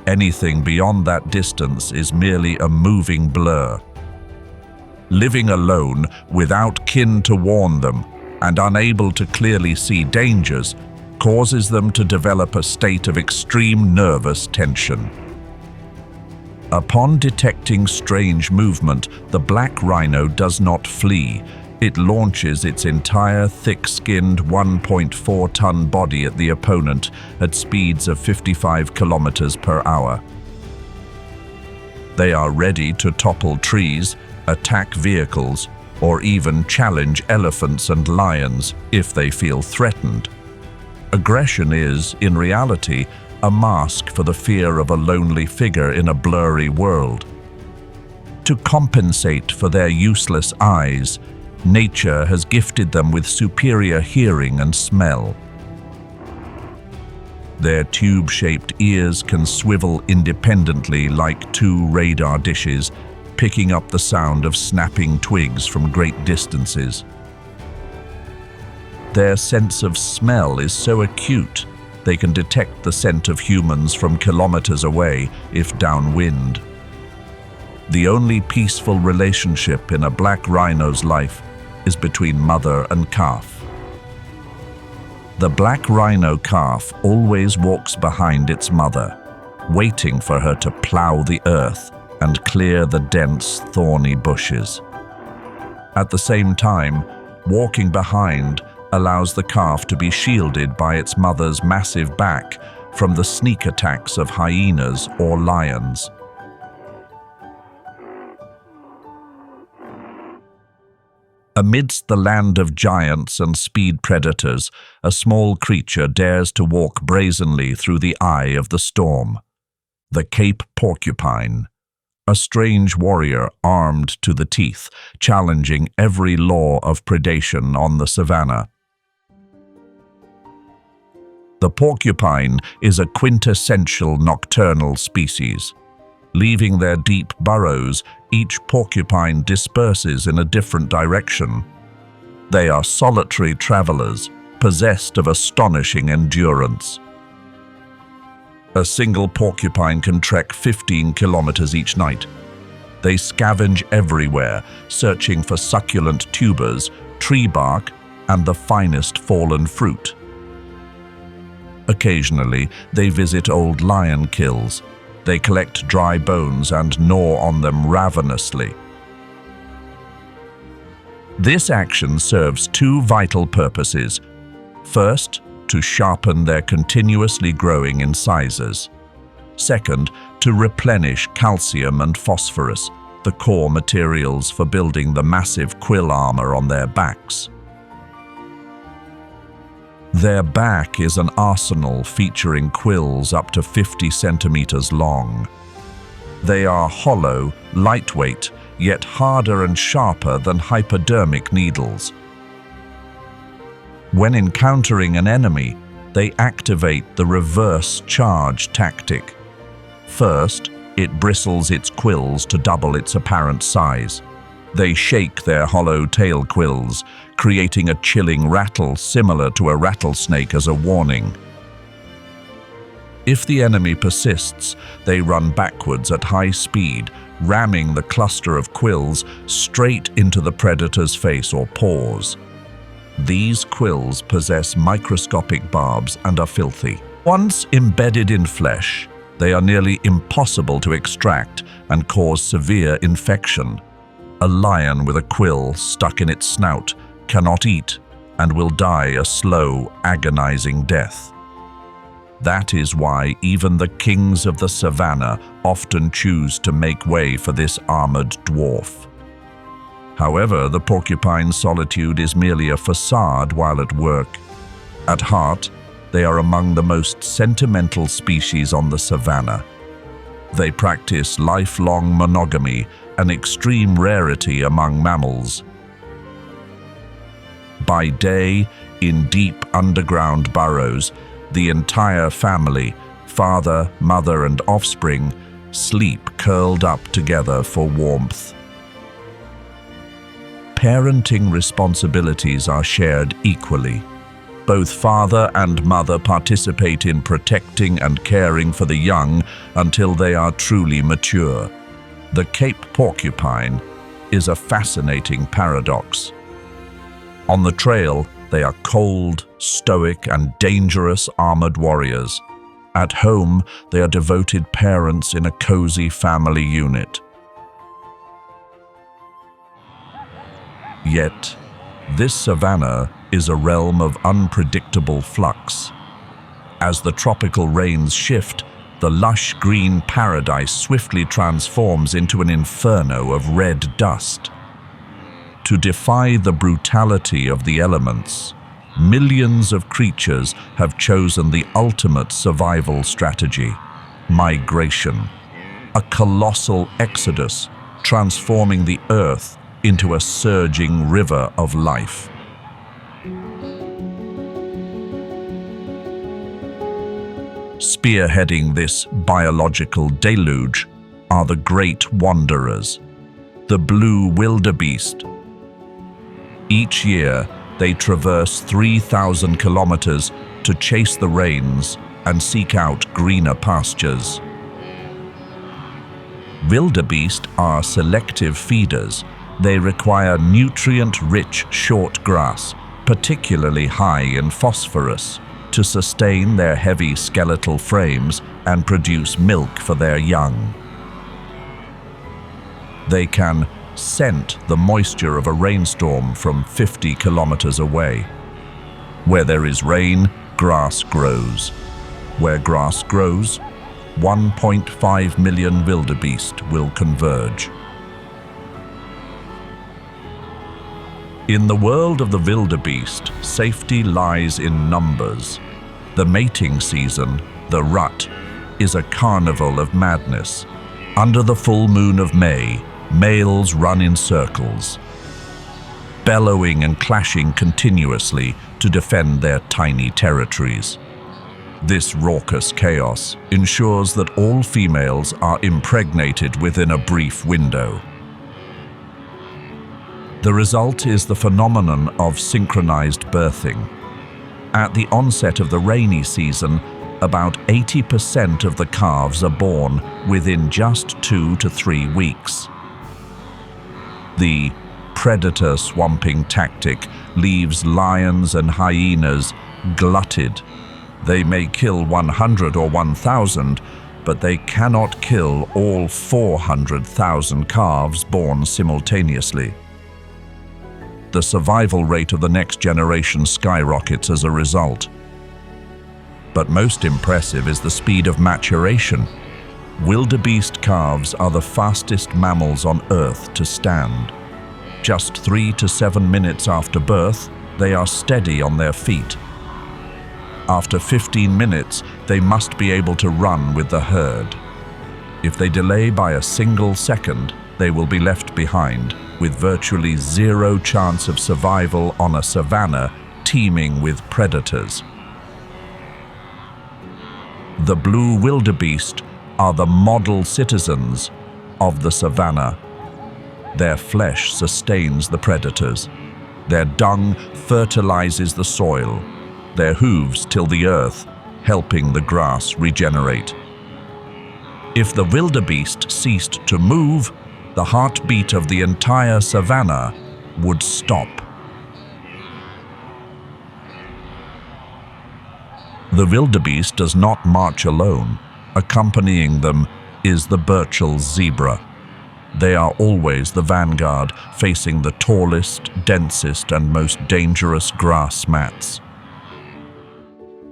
Anything beyond that distance is merely a moving blur. Living alone, without kin to warn them, and unable to clearly see dangers, causes them to develop a state of extreme nervous tension. Upon detecting strange movement, the black rhino does not flee. It launches its entire thick-skinned 1.4-ton body at the opponent at speeds of 55 kilometers per hour. They are ready to topple trees, attack vehicles, or even challenge elephants and lions if they feel threatened. Aggression is, in reality, a mask for the fear of a lonely figure in a blurry world. To compensate for their useless eyes, nature has gifted them with superior hearing and smell. Their tube-shaped ears can swivel independently like two radar dishes, picking up the sound of snapping twigs from great distances. Their sense of smell is so acute, they can detect the scent of humans from kilometers away if downwind. The only peaceful relationship in a black rhino's life is between mother and calf. The black rhino calf always walks behind its mother, waiting for her to plow the earth and clear the dense, thorny bushes. At the same time, walking behind allows the calf to be shielded by its mother's massive back from the sneak attacks of hyenas or lions. Amidst the land of giants and speed predators, a small creature dares to walk brazenly through the eye of the storm. The Cape porcupine, a strange warrior armed to the teeth, challenging every law of predation on the savanna. The porcupine is a quintessential nocturnal species. Leaving their deep burrows, each porcupine disperses in a different direction. They are solitary travelers, possessed of astonishing endurance. A single porcupine can trek 15 kilometers each night. They scavenge everywhere, searching for succulent tubers, tree bark, and the finest fallen fruit. Occasionally, they visit old lion kills. They collect dry bones and gnaw on them ravenously. This action serves two vital purposes. First, to sharpen their continuously growing incisors. Second, to replenish calcium and phosphorus, the core materials for building the massive quill armor on their backs. Their back is an arsenal featuring quills up to 50 centimeters long. They are hollow, lightweight, yet harder and sharper than hypodermic needles. When encountering an enemy, they activate the reverse charge tactic. First, it bristles its quills to double its apparent size. They shake their hollow tail quills, creating a chilling rattle similar to a rattlesnake as a warning. If the enemy persists, they run backwards at high speed, ramming the cluster of quills straight into the predator's face or paws. These quills possess microscopic barbs and are filthy. Once embedded in flesh, they are nearly impossible to extract and cause severe infection. A lion with a quill stuck in its snout cannot eat and will die a slow, agonizing death. That is why even the kings of the savanna often choose to make way for this armored dwarf. However, the porcupine's solitude is merely a facade while at work. At heart, they are among the most sentimental species on the savanna. They practice lifelong monogamy, an extreme rarity among mammals. By day, in deep underground burrows, the entire family, father, mother, and offspring, sleep curled up together for warmth. Parenting responsibilities are shared equally. Both father and mother participate in protecting and caring for the young until they are truly mature. The Cape porcupine is a fascinating paradox. On the trail, they are cold, stoic, and dangerous armored warriors. At home, they are devoted parents in a cozy family unit. Yet, this savanna is a realm of unpredictable flux. As the tropical rains shift, the lush green paradise swiftly transforms into an inferno of red dust. To defy the brutality of the elements, millions of creatures have chosen the ultimate survival strategy: migration. A colossal exodus, transforming the earth into a surging river of life. Spearheading this biological deluge are the great wanderers, the blue wildebeest. Each year, they traverse 3,000 kilometers to chase the rains and seek out greener pastures. Wildebeest are selective feeders. They require nutrient-rich short grass, particularly high in phosphorus, to sustain their heavy skeletal frames and produce milk for their young. They can scent the moisture of a rainstorm from 50 kilometers away. Where there is rain, grass grows. Where grass grows, 1.5 million wildebeest will converge. In the world of the wildebeest, safety lies in numbers. The mating season, the rut, is a carnival of madness. Under the full moon of May, males run in circles, bellowing and clashing continuously to defend their tiny territories. This raucous chaos ensures that all females are impregnated within a brief window. The result is the phenomenon of synchronized birthing. At the onset of the rainy season, about 80% of the calves are born within just 2 to 3 weeks. The predator swamping tactic leaves lions and hyenas glutted. They may kill 100 or 1,000, but they cannot kill all 400,000 calves born simultaneously. The survival rate of the next generation skyrockets as a result. But most impressive is the speed of maturation. Wildebeest calves are the fastest mammals on Earth to stand. Just 3 to 7 minutes after birth, they are steady on their feet. After 15 minutes, they must be able to run with the herd. If they delay by a single second, they will be left behind, with virtually zero chance of survival on a savanna teeming with predators. The blue wildebeest are the model citizens of the savanna. Their flesh sustains the predators. Their dung fertilizes the soil. Their hooves till the earth, helping the grass regenerate. If the wildebeest ceased to move, the heartbeat of the entire savanna would stop. The wildebeest does not march alone. Accompanying them is the Burchell's zebra. They are always the vanguard, facing the tallest, densest, and most dangerous grass mats.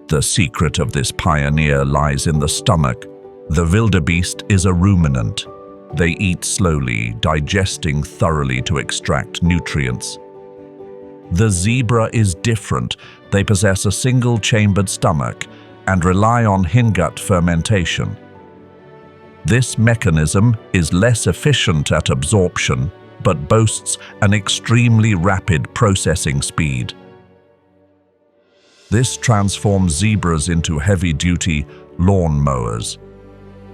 The secret of this pioneer lies in the stomach. The wildebeest is a ruminant. They eat slowly, digesting thoroughly to extract nutrients. The zebra is different. They possess a single-chambered stomach and rely on hindgut fermentation. This mechanism is less efficient at absorption, but boasts an extremely rapid processing speed. This transforms zebras into heavy-duty lawn mowers.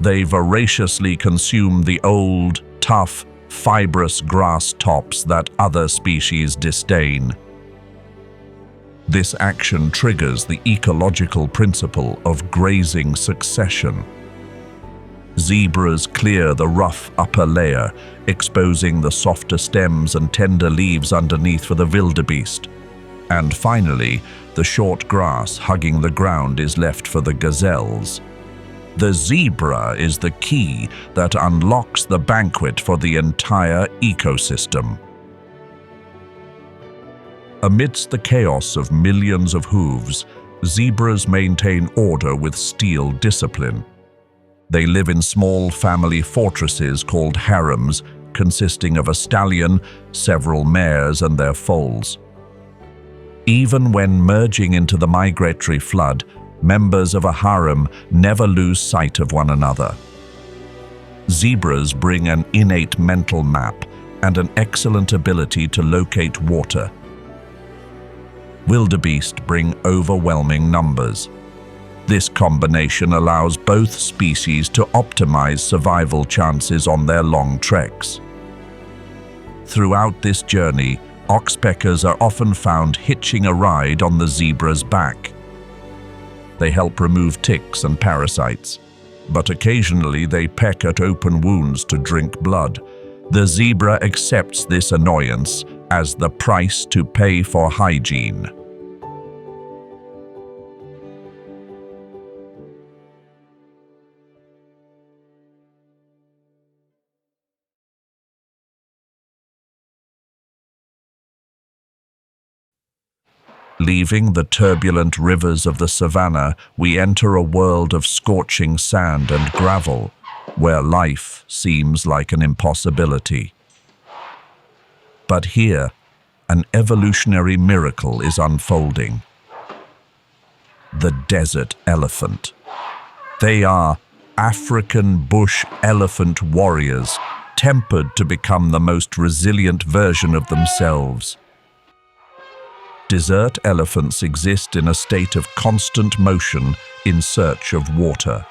They voraciously consume the old, tough, fibrous grass tops that other species disdain. This action triggers the ecological principle of grazing succession. Zebras clear the rough upper layer, exposing the softer stems and tender leaves underneath for the wildebeest. And finally, the short grass hugging the ground is left for the gazelles. The zebra is the key that unlocks the banquet for the entire ecosystem. Amidst the chaos of millions of hooves, zebras maintain order with steel discipline. They live in small family fortresses called harems, consisting of a stallion, several mares, and their foals. Even when merging into the migratory flood, members of a harem never lose sight of one another. Zebras bring an innate mental map and an excellent ability to locate water. Wildebeest bring overwhelming numbers. This combination allows both species to optimize survival chances on their long treks. Throughout this journey, oxpeckers are often found hitching a ride on the zebra's back. They help remove ticks and parasites, but occasionally they peck at open wounds to drink blood. The zebra accepts this annoyance as the price to pay for hygiene. Leaving the turbulent rivers of the Savanna, we enter a world of scorching sand and gravel, where life seems like an impossibility. But here, an evolutionary miracle is unfolding. The desert elephant. They are African bush elephant warriors, tempered to become the most resilient version of themselves. Desert elephants exist in a state of constant motion in search of water.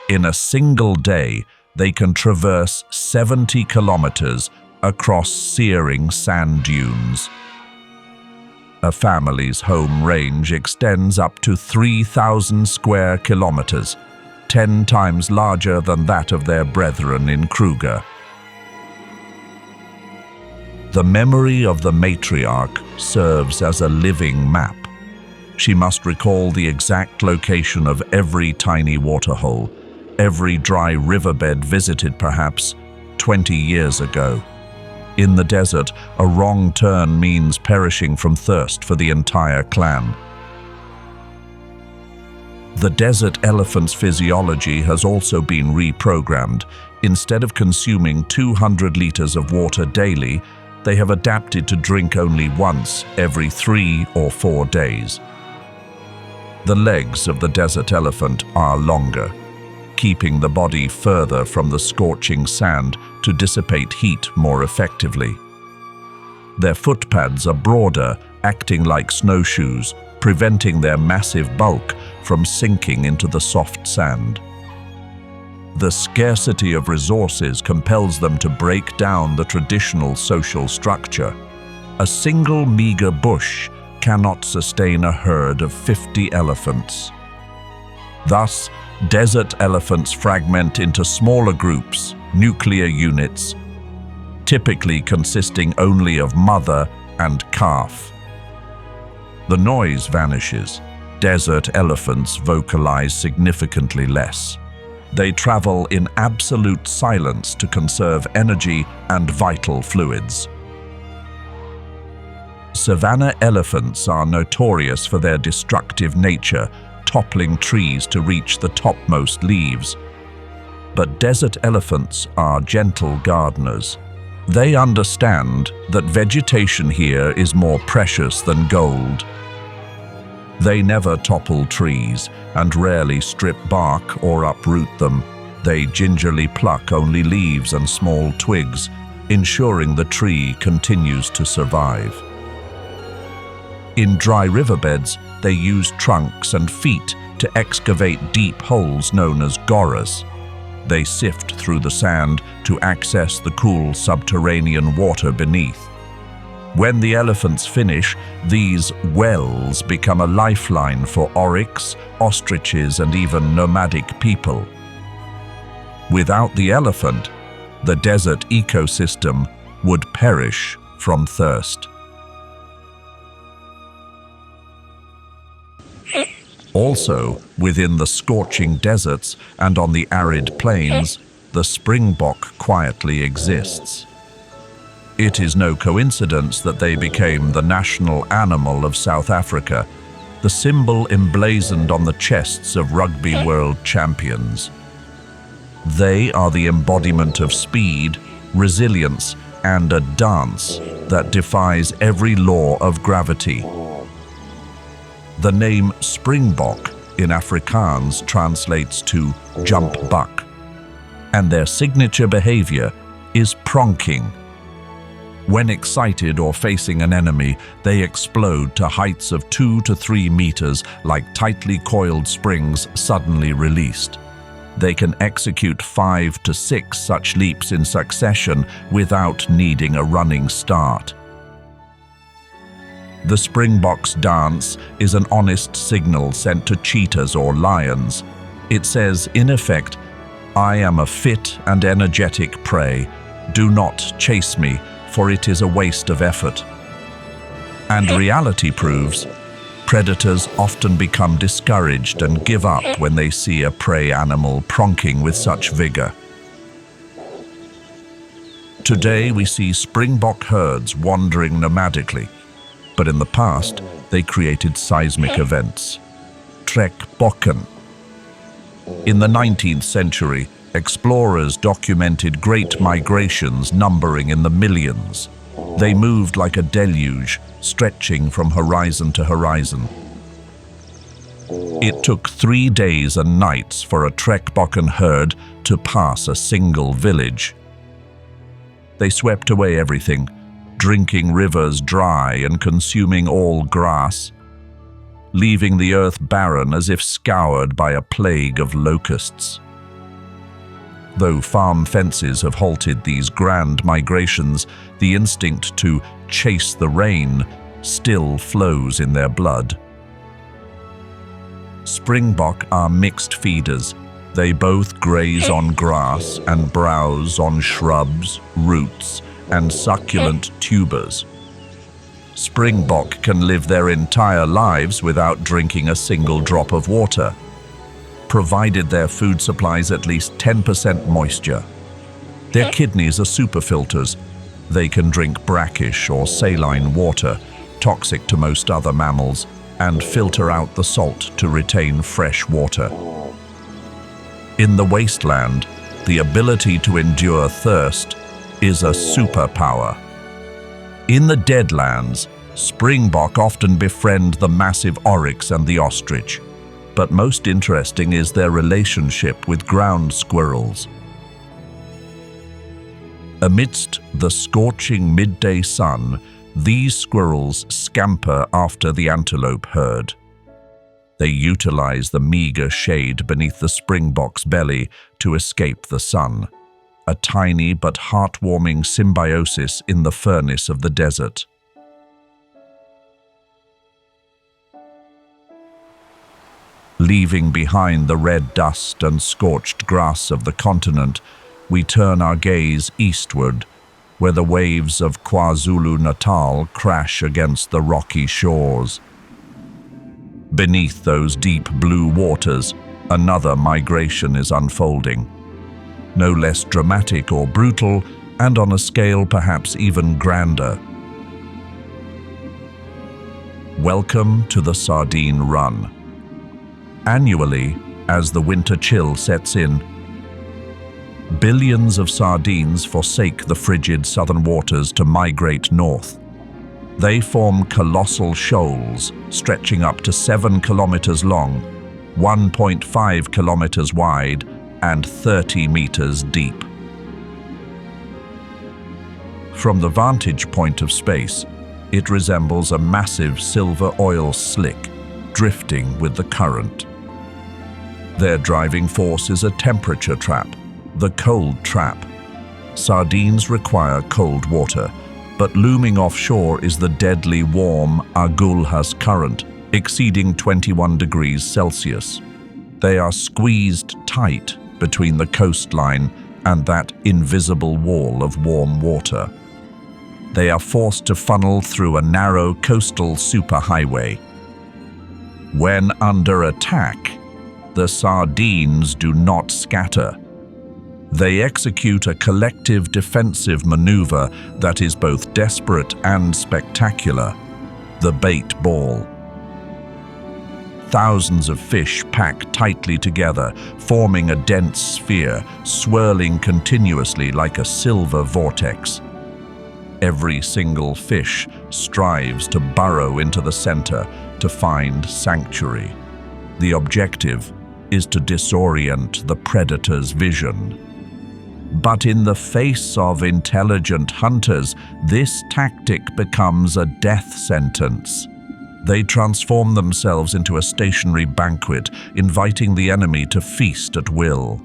In a single day, they can traverse 70 kilometers across searing sand dunes. A family's home range extends up to 3,000 square kilometers, 10 times larger than that of their brethren in Kruger. The memory of the matriarch serves as a living map. She must recall the exact location of every tiny waterhole, every dry riverbed visited perhaps 20 years ago. In the desert, a wrong turn means perishing from thirst for the entire clan. The desert elephant's physiology has also been reprogrammed. Instead of consuming 200 liters of water daily, they have adapted to drink only once every 3 or 4 days. The legs of the desert elephant are longer, keeping the body further from the scorching sand to dissipate heat more effectively. Their footpads are broader, acting like snowshoes, preventing their massive bulk from sinking into the soft sand. The scarcity of resources compels them to break down the traditional social structure. A single meager bush cannot sustain a herd of 50 elephants. Thus, desert elephants fragment into smaller groups, nuclear units, typically consisting only of mother and calf. The noise vanishes. Desert elephants vocalize significantly less. They travel in absolute silence to conserve energy and vital fluids. Savanna elephants are notorious for their destructive nature, toppling trees to reach the topmost leaves. But desert elephants are gentle gardeners. They understand that vegetation here is more precious than gold. They never topple trees and rarely strip bark or uproot them. They gingerly pluck only leaves and small twigs, ensuring the tree continues to survive. In dry riverbeds, they use trunks and feet to excavate deep holes known as goras. They sift through the sand to access the cool subterranean water beneath. When the elephants finish, these wells become a lifeline for oryx, ostriches, and even nomadic people. Without the elephant, the desert ecosystem would perish from thirst. Also, within the scorching deserts and on the arid plains, the springbok quietly exists. It is no coincidence that they became the national animal of South Africa, the symbol emblazoned on the chests of rugby world champions. They are the embodiment of speed, resilience, and a dance that defies every law of gravity. The name springbok in Afrikaans translates to jump buck, and their signature behavior is pronking. When excited or facing an enemy, they explode to heights of 2 to 3 meters like tightly coiled springs suddenly released. They can execute 5 to 6 such leaps in succession without needing a running start. The springbok's dance is an honest signal sent to cheetahs or lions. It says, in effect, "I am a fit and energetic prey. Do not chase me, for it is a waste of effort." And reality proves, predators often become discouraged and give up when they see a prey animal pronking with such vigor. Today we see springbok herds wandering nomadically, but in the past they created seismic events. Trekbokken. In the 19th century, explorers documented great migrations numbering in the millions. They moved like a deluge, stretching from horizon to horizon. It took 3 days and nights for a Trekbokken herd to pass a single village. They swept away everything, drinking rivers dry and consuming all grass, leaving the earth barren as if scoured by a plague of locusts. Though farm fences have halted these grand migrations, the instinct to chase the rain still flows in their blood. Springbok are mixed feeders. They both graze on grass and browse on shrubs, roots, and succulent tubers. Springbok can live their entire lives without drinking a single drop of water, provided their food supplies at least 10% moisture. Their kidneys are superfilters. They can drink brackish or saline water, toxic to most other mammals, and filter out the salt to retain fresh water. In the wasteland, the ability to endure thirst is a superpower. In the deadlands, springbok often befriend the massive oryx and the ostrich. But most interesting is their relationship with ground squirrels. Amidst the scorching midday sun, these squirrels scamper after the antelope herd. They utilize the meager shade beneath the springbok's belly to escape the sun, a tiny but heartwarming symbiosis in the furnace of the desert. Leaving behind the red dust and scorched grass of the continent, we turn our gaze eastward, where the waves of KwaZulu-Natal crash against the rocky shores. Beneath those deep blue waters, Another migration is unfolding, no less dramatic or brutal, and on a scale perhaps even grander. Welcome to the Sardine Run. Annually, as the winter chill sets in, billions of sardines forsake the frigid southern waters to migrate north. They form colossal shoals stretching up to 7 kilometers long, 1.5 kilometers wide, and 30 meters deep. From the vantage point of space, it resembles a massive silver oil slick drifting with the current. Their driving force is a temperature trap, the cold trap. Sardines require cold water, but looming offshore is the deadly warm Agulhas current, exceeding 21 degrees Celsius. They are squeezed tight between the coastline and that invisible wall of warm water. They are forced to funnel through a narrow coastal superhighway. When under attack, the sardines do not scatter. They execute a collective defensive maneuver that is both desperate and spectacular: the bait ball. Thousands of fish pack tightly together, forming a dense sphere, swirling continuously like a silver vortex. Every single fish strives to burrow into the center to find sanctuary. The objective is to disorient the predator's vision. But in the face of intelligent hunters, this tactic becomes a death sentence. They transform themselves into a stationary banquet, inviting the enemy to feast at will.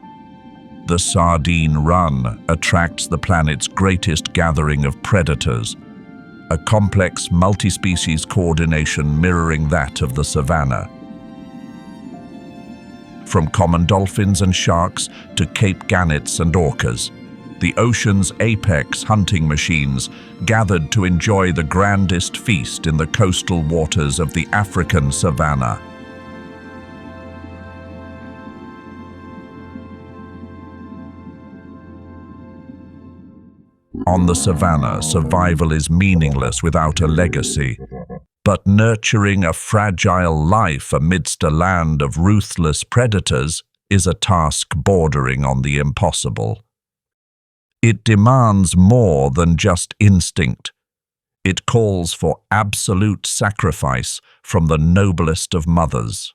The Sardine Run attracts the planet's greatest gathering of predators, a complex multi-species coordination mirroring that of the Savanna. From common dolphins and sharks to Cape gannets and orcas, the ocean's apex hunting machines gathered to enjoy the grandest feast in the coastal waters of the African savanna. On the savanna, survival is meaningless without a legacy. But nurturing a fragile life amidst a land of ruthless predators is a task bordering on the impossible. It demands more than just instinct. It calls for absolute sacrifice from the noblest of mothers.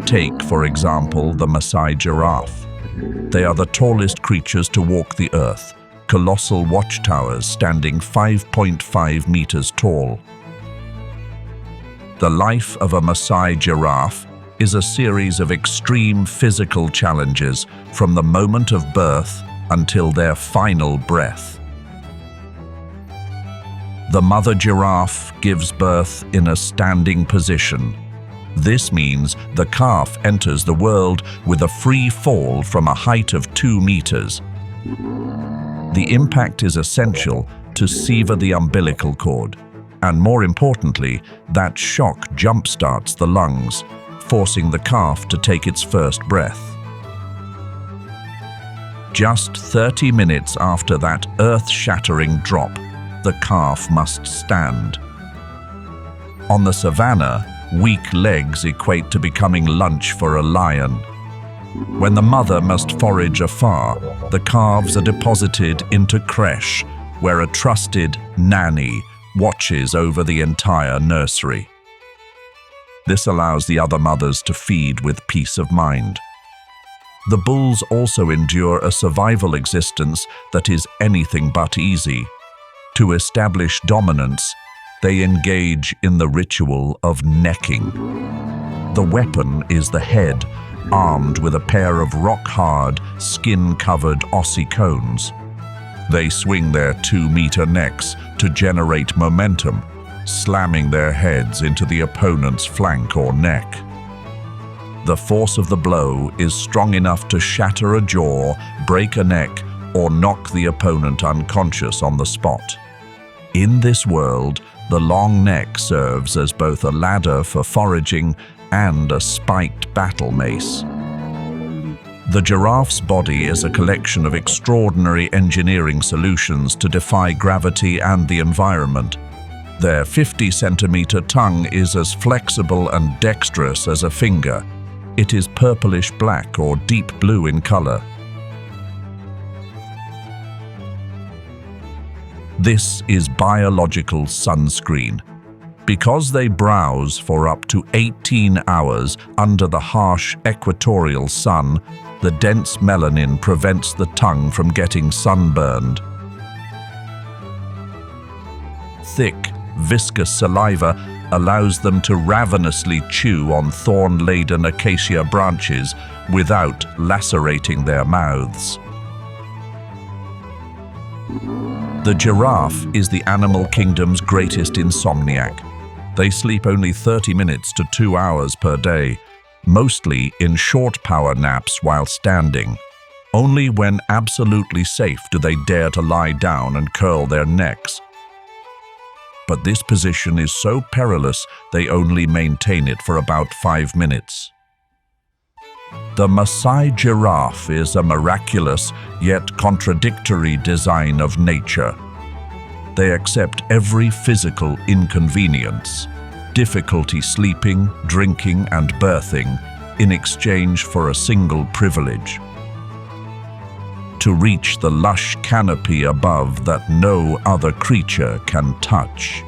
Take, for example, the Masai giraffe. They are the tallest creatures to walk the earth, colossal watchtowers standing 5.5 meters tall. The life of a Masai giraffe is a series of extreme physical challenges from the moment of birth until their final breath. The mother giraffe gives birth in a standing position. This means the calf enters the world with a free fall from a height of 2 meters. The impact is essential to sever the umbilical cord, and more importantly, that shock jumpstarts the lungs, forcing the calf to take its first breath. Just 30 minutes after that earth-shattering drop, the calf must stand. On the savanna, weak legs equate to becoming lunch for a lion. When the mother must forage afar, the calves are deposited into creche, where a trusted nanny watches over the entire nursery. This allows the other mothers to feed with peace of mind. The bulls also endure a survival existence that is anything but easy. To establish dominance, they engage in the ritual of necking. The weapon is the head, armed with a pair of rock-hard, skin-covered ossicones. They swing their 2-meter necks to generate momentum, slamming their heads into the opponent's flank or neck. The force of the blow is strong enough to shatter a jaw, break a neck, or knock the opponent unconscious on the spot. In this world, The long neck serves as both a ladder for foraging and a spiked battle mace. The giraffe's body is a collection of extraordinary engineering solutions to defy gravity and the environment. Their 50-centimeter tongue is as flexible and dexterous as a finger. It is purplish-black or deep blue in color. This is biological sunscreen. Because they browse for up to 18 hours under the harsh equatorial sun, the dense melanin prevents the tongue from getting sunburned. Thick, viscous saliva allows them to ravenously chew on thorn-laden acacia branches without lacerating their mouths. The giraffe is the animal kingdom's greatest insomniac. They sleep only 30 minutes to 2 hours per day, mostly in short power naps while standing. Only when absolutely safe do they dare to lie down and curl their necks. But this position is so perilous they only maintain it for about 5 minutes. The Masai giraffe is a miraculous yet contradictory design of nature. They accept every physical inconvenience, difficulty sleeping, drinking, and birthing, in exchange for a single privilege: to reach the lush canopy above that no other creature can touch.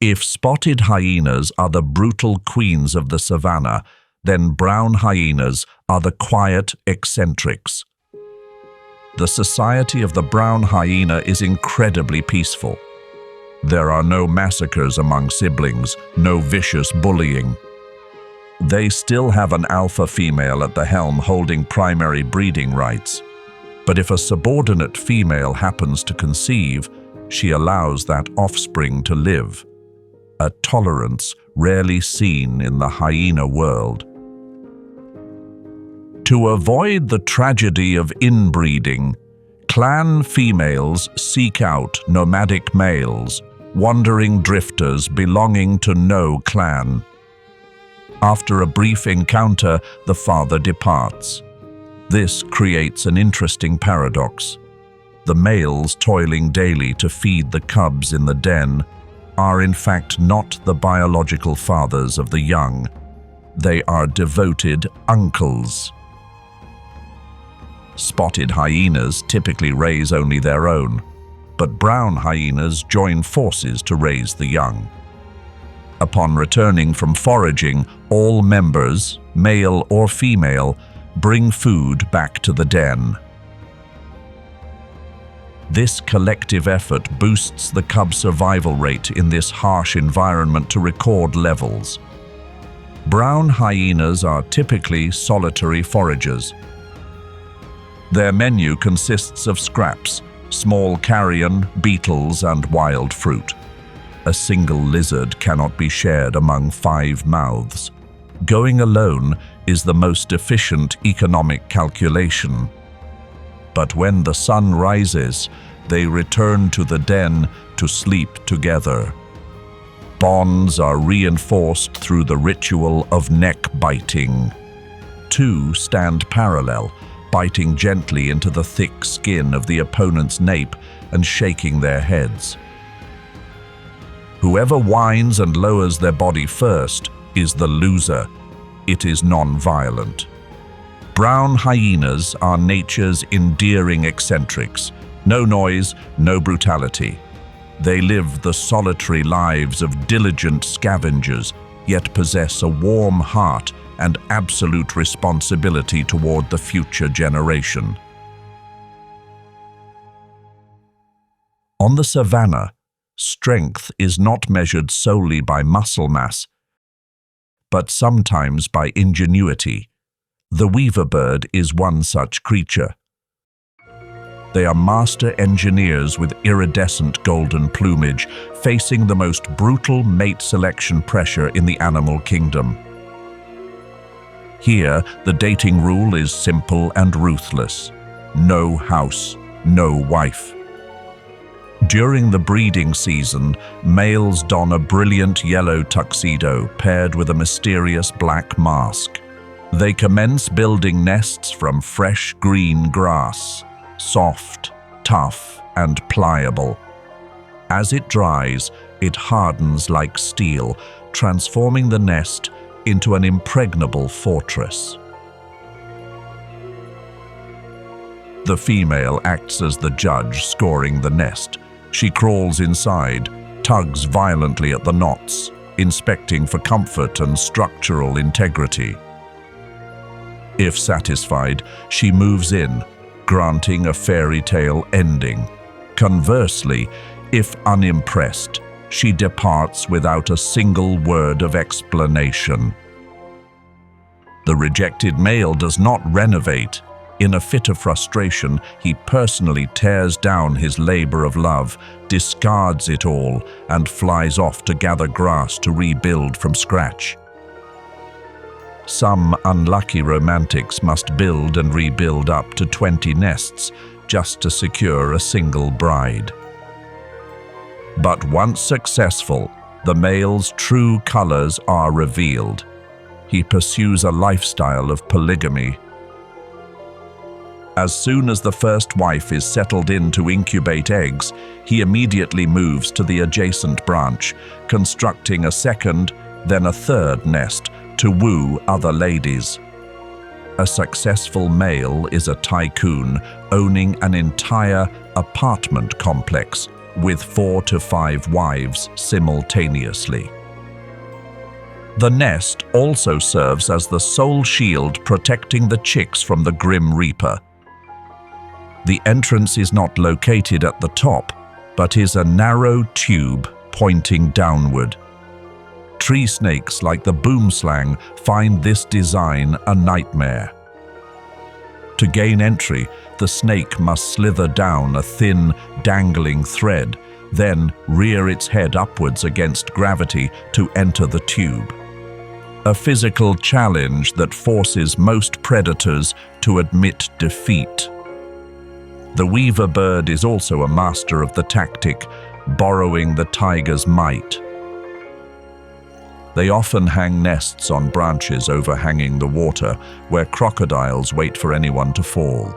If spotted hyenas are the brutal queens of the savanna, then brown hyenas are the quiet eccentrics. The society of the brown hyena is incredibly peaceful. There are no massacres among siblings, no vicious bullying. They still have an alpha female at the helm holding primary breeding rights. But if a subordinate female happens to conceive, she allows that offspring to live. A tolerance rarely seen in the hyena world. To avoid the tragedy of inbreeding, clan females seek out nomadic males, wandering drifters belonging to no clan. After a brief encounter, the father departs. This creates an interesting paradox. The males toiling daily to feed the cubs in the den are in fact not the biological fathers of the young. They are devoted uncles. Spotted hyenas typically raise only their own, but brown hyenas join forces to raise the young. Upon returning from foraging, all members, male or female, bring food back to the den. This collective effort boosts the cub survival rate in this harsh environment to record levels. Brown hyenas are typically solitary foragers. Their menu consists of scraps, small carrion, beetles, and wild fruit. A single lizard cannot be shared among 5 mouths. Going alone is the most efficient economic calculation. But when the sun rises, they return to the den to sleep together. Bonds are reinforced through the ritual of neck biting. 2 stand parallel, biting gently into the thick skin of the opponent's nape and shaking their heads. Whoever whines and lowers their body first is the loser. It is non-violent. Brown hyenas are nature's endearing eccentrics. No noise, no brutality. They live the solitary lives of diligent scavengers, yet possess a warm heart and absolute responsibility toward the future generation. On the savanna, strength is not measured solely by muscle mass, but sometimes by ingenuity. The weaver bird is one such creature. They are master engineers with iridescent golden plumage, facing the most brutal mate selection pressure in the animal kingdom. Here, the dating rule is simple and ruthless. no house, no wife. During the breeding season, males don a brilliant yellow tuxedo paired with a mysterious black mask. They commence building nests from fresh green grass, soft, tough, and pliable. As it dries, it hardens like steel, transforming the nest into an impregnable fortress. The female acts as the judge, scoring the nest. She crawls inside, tugs violently at the knots, inspecting for comfort and structural integrity. If satisfied, she moves in, granting a fairy tale ending. Conversely, if unimpressed, she departs without a single word of explanation. The rejected male does not renovate. In a fit of frustration, he personally tears down his labor of love, discards it all, and flies off to gather grass to rebuild from scratch. Some unlucky romantics must build and rebuild up to 20 nests just to secure a single bride. But once successful, the male's true colors are revealed. He pursues a lifestyle of polygamy. As soon as the first wife is settled in to incubate eggs, he immediately moves to the adjacent branch, constructing a second, then a third nest to woo other ladies. A successful male is a tycoon owning an entire apartment complex with 4 to 5 wives simultaneously. The nest also serves as the sole shield protecting the chicks from the Grim Reaper. The entrance is not located at the top, but is a narrow tube pointing downward. Tree snakes like the boomslang find this design a nightmare. To gain entry, the snake must slither down a thin, dangling thread, then rear its head upwards against gravity to enter the tube. A physical challenge that forces most predators to admit defeat. The weaver bird is also a master of the tactic, borrowing the tiger's might. They often hang nests on branches overhanging the water, where crocodiles wait for anyone to fall.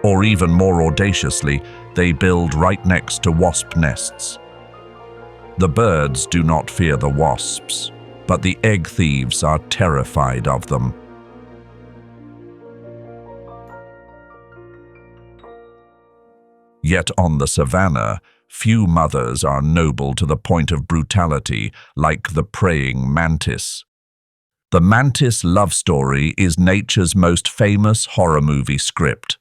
Or even more audaciously, they build right next to wasp nests. The birds do not fear the wasps, but the egg thieves are terrified of them. Yet on the savannah, few mothers are noble to the point of brutality like the praying mantis. The mantis love story is nature's most famous horror movie script.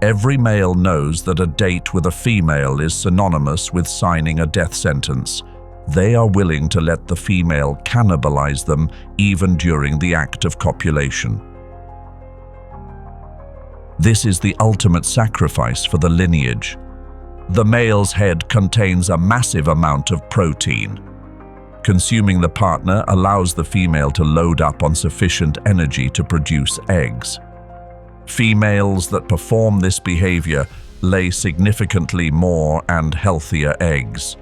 Every male knows that a date with a female is synonymous with signing a death sentence. They are willing to let the female cannibalize them even during the act of copulation. This is the ultimate sacrifice for the lineage. The male's head contains a massive amount of protein. Consuming the partner allows the female to load up on sufficient energy to produce eggs. Females that perform this behavior lay significantly more and healthier eggs.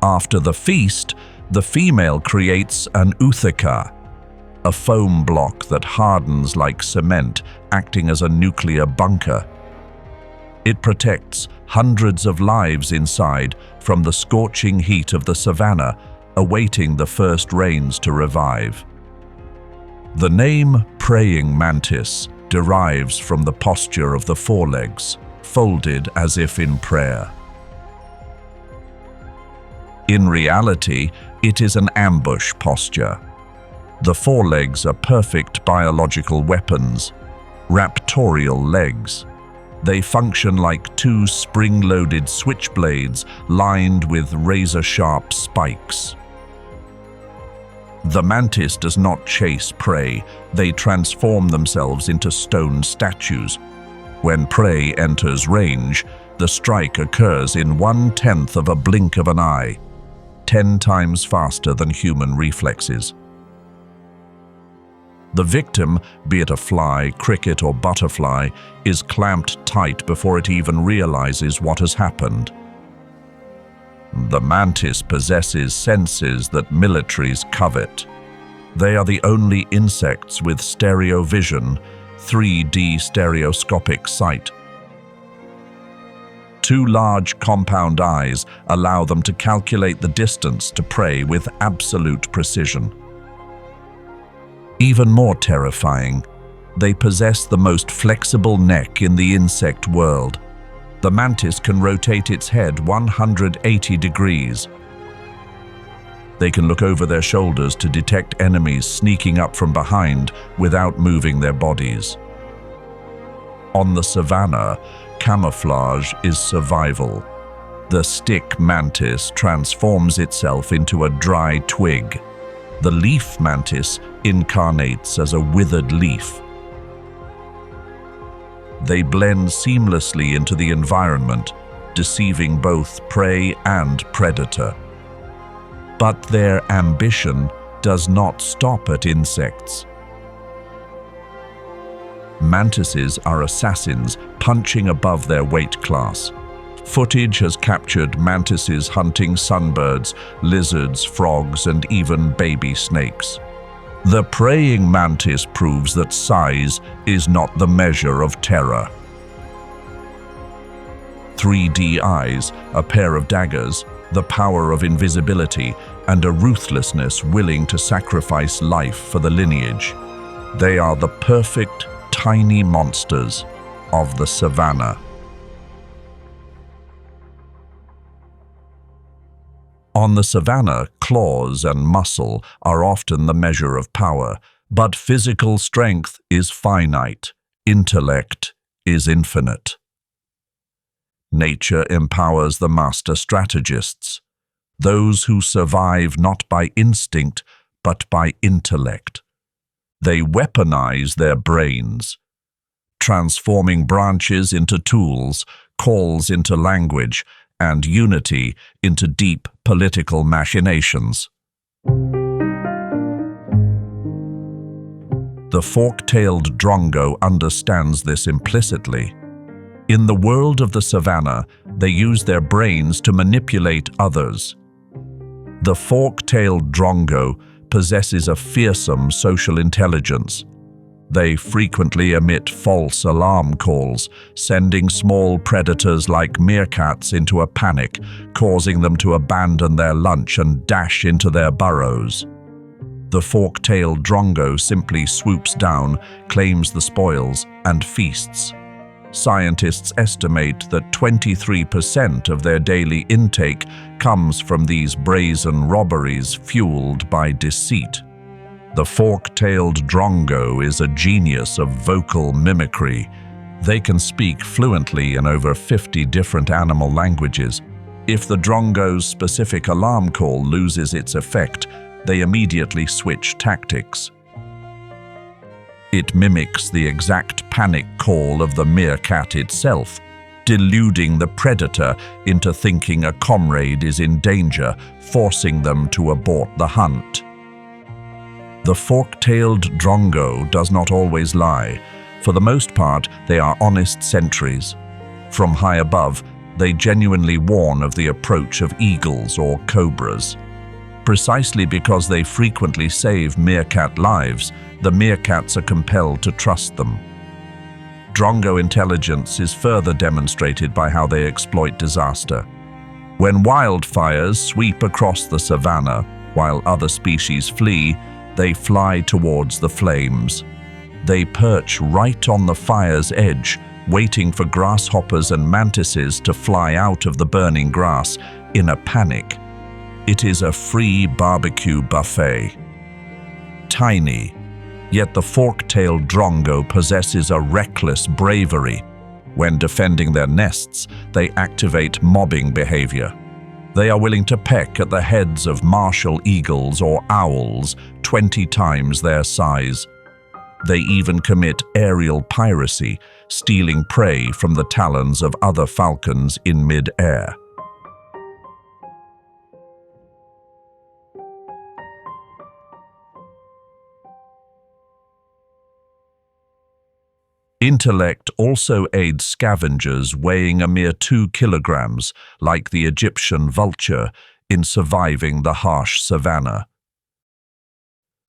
After the feast, the female creates an ootheca, a foam block that hardens like cement, acting as a nuclear bunker. It protects hundreds of lives inside from the scorching heat of the savannah, awaiting the first rains to revive. The name praying mantis derives from the posture of the forelegs, folded as if in prayer. In reality, it is an ambush posture. The forelegs are perfect biological weapons, raptorial legs. They function like 2 spring-loaded switchblades lined with razor-sharp spikes. The mantis does not chase prey, they transform themselves into stone statues. When prey enters range, the strike occurs in 1/10 of a blink of an eye, 10 times faster than human reflexes. The victim, be it a fly, cricket, or butterfly, is clamped tight before it even realizes what has happened. The mantis possesses senses that militaries covet. They are the only insects with stereo vision, 3D stereoscopic sight. Two large compound eyes allow them to calculate the distance to prey with absolute precision. Even more terrifying, they possess the most flexible neck in the insect world. The mantis can rotate its head 180 degrees. They can look over their shoulders to detect enemies sneaking up from behind without moving their bodies. On the savanna, camouflage is survival. The stick mantis transforms itself into a dry twig. The leaf mantis incarnates as a withered leaf. They blend seamlessly into the environment, deceiving both prey and predator. But their ambition does not stop at insects. Mantises are assassins punching above their weight class. Footage has captured mantises hunting sunbirds, lizards, frogs, and even baby snakes. The praying mantis proves that size is not the measure of terror. 3D eyes, a pair of daggers, the power of invisibility, and a ruthlessness willing to sacrifice life for the lineage. They are the perfect, tiny monsters of the savanna. On the savanna, claws and muscle are often the measure of power, but physical strength is finite, intellect is infinite. Nature empowers the master strategists, those who survive not by instinct, but by intellect. They weaponize their brains, transforming branches into tools, calls into language, and unity into deep political machinations. The fork-tailed drongo understands this implicitly. In the world of the savanna, they use their brains to manipulate others. The fork-tailed drongo possesses a fearsome social intelligence. They frequently emit false alarm calls, sending small predators like meerkats into a panic, causing them to abandon their lunch and dash into their burrows. The fork-tailed drongo simply swoops down, claims the spoils, and feasts. Scientists estimate that 23% of their daily intake comes from these brazen robberies fueled by deceit. The fork-tailed drongo is a genius of vocal mimicry. They can speak fluently in over 50 different animal languages. If the drongo's specific alarm call loses its effect, they immediately switch tactics. It mimics the exact panic call of the meerkat itself, deluding the predator into thinking a comrade is in danger, forcing them to abort the hunt. The fork-tailed drongo does not always lie. For the most part, they are honest sentries. From high above, they genuinely warn of the approach of eagles or cobras. Precisely because they frequently save meerkat lives, the meerkats are compelled to trust them. Drongo intelligence is further demonstrated by how they exploit disaster. When wildfires sweep across the savanna, while other species flee, they fly towards the flames. They perch right on the fire's edge, waiting for grasshoppers and mantises to fly out of the burning grass in a panic. It is a free barbecue buffet. Tiny, yet the fork-tailed drongo possesses a reckless bravery. When defending their nests, they activate mobbing behavior. They are willing to peck at the heads of martial eagles or owls 20 times their size. They even commit aerial piracy, stealing prey from the talons of other falcons in mid-air. Intellect also aids scavengers weighing a mere 2 kilograms, like the Egyptian vulture, in surviving the harsh savanna.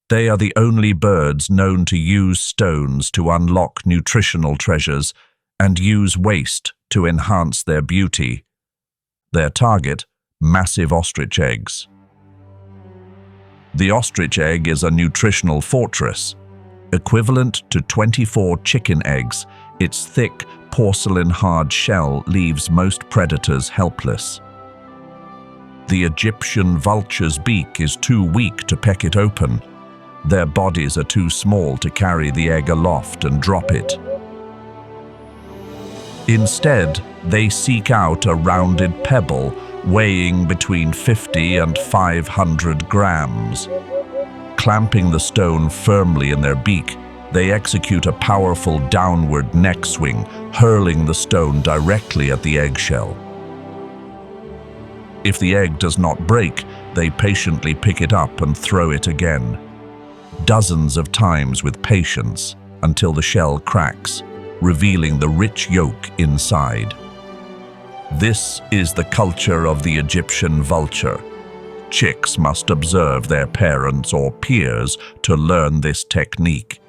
They are the only birds known to use stones to unlock nutritional treasures and use waste to enhance their beauty. Their target, massive ostrich eggs. The ostrich egg is a nutritional fortress. Equivalent to 24 chicken eggs, its thick, porcelain-hard shell leaves most predators helpless. The Egyptian vulture's beak is too weak to peck it open. Their bodies are too small to carry the egg aloft and drop it. Instead, they seek out a rounded pebble weighing between 50 and 500 grams. Clamping the stone firmly in their beak, they execute a powerful downward neck swing, hurling the stone directly at the eggshell. If the egg does not break, they patiently pick it up and throw it again, dozens of times with patience until the shell cracks, revealing the rich yolk inside. This is the culture of the Egyptian vulture. Chicks must observe their parents or peers to learn this technique.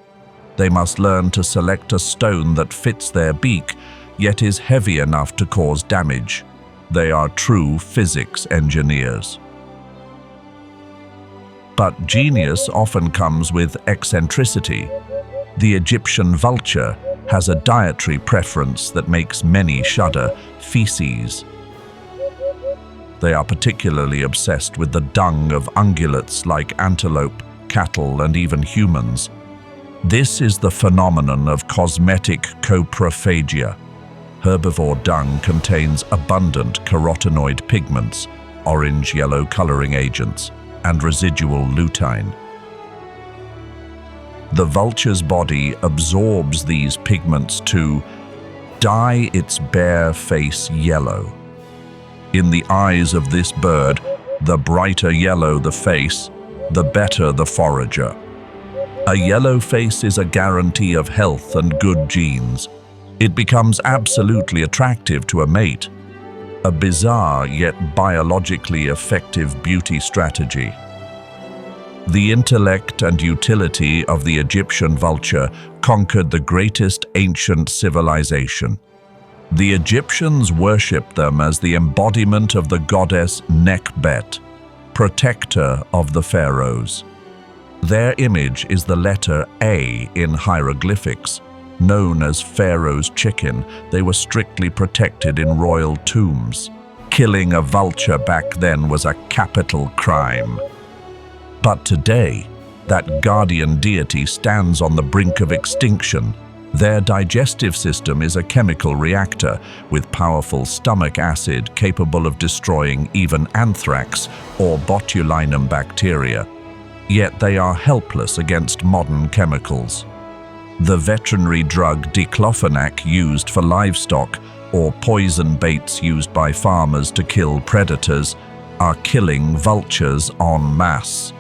They must learn to select a stone that fits their beak, yet is heavy enough to cause damage. They are true physics engineers. But genius often comes with eccentricity. The Egyptian vulture has a dietary preference that makes many shudder: feces. They are particularly obsessed with the dung of ungulates like antelope, cattle, and even humans. This is the phenomenon of cosmetic coprophagia. Herbivore dung contains abundant carotenoid pigments, orange-yellow coloring agents, and residual lutein. The vulture's body absorbs these pigments to dye its bare face yellow. In the eyes of this bird, the brighter yellow the face, the better the forager. A yellow face is a guarantee of health and good genes. It becomes absolutely attractive to a mate. A bizarre yet biologically effective beauty strategy. The intellect and utility of the Egyptian vulture conquered the greatest ancient civilization. The Egyptians worshipped them as the embodiment of the goddess Nekhbet, protector of the pharaohs. Their image is the letter A in hieroglyphics. Known as Pharaoh's chicken, they were strictly protected in royal tombs. Killing a vulture back then was a capital crime. But today, that guardian deity stands on the brink of extinction. Their digestive system is a chemical reactor with powerful stomach acid capable of destroying even anthrax or botulinum bacteria. Yet they are helpless against modern chemicals. The veterinary drug diclofenac used for livestock or poison baits used by farmers to kill predators are killing vultures en masse.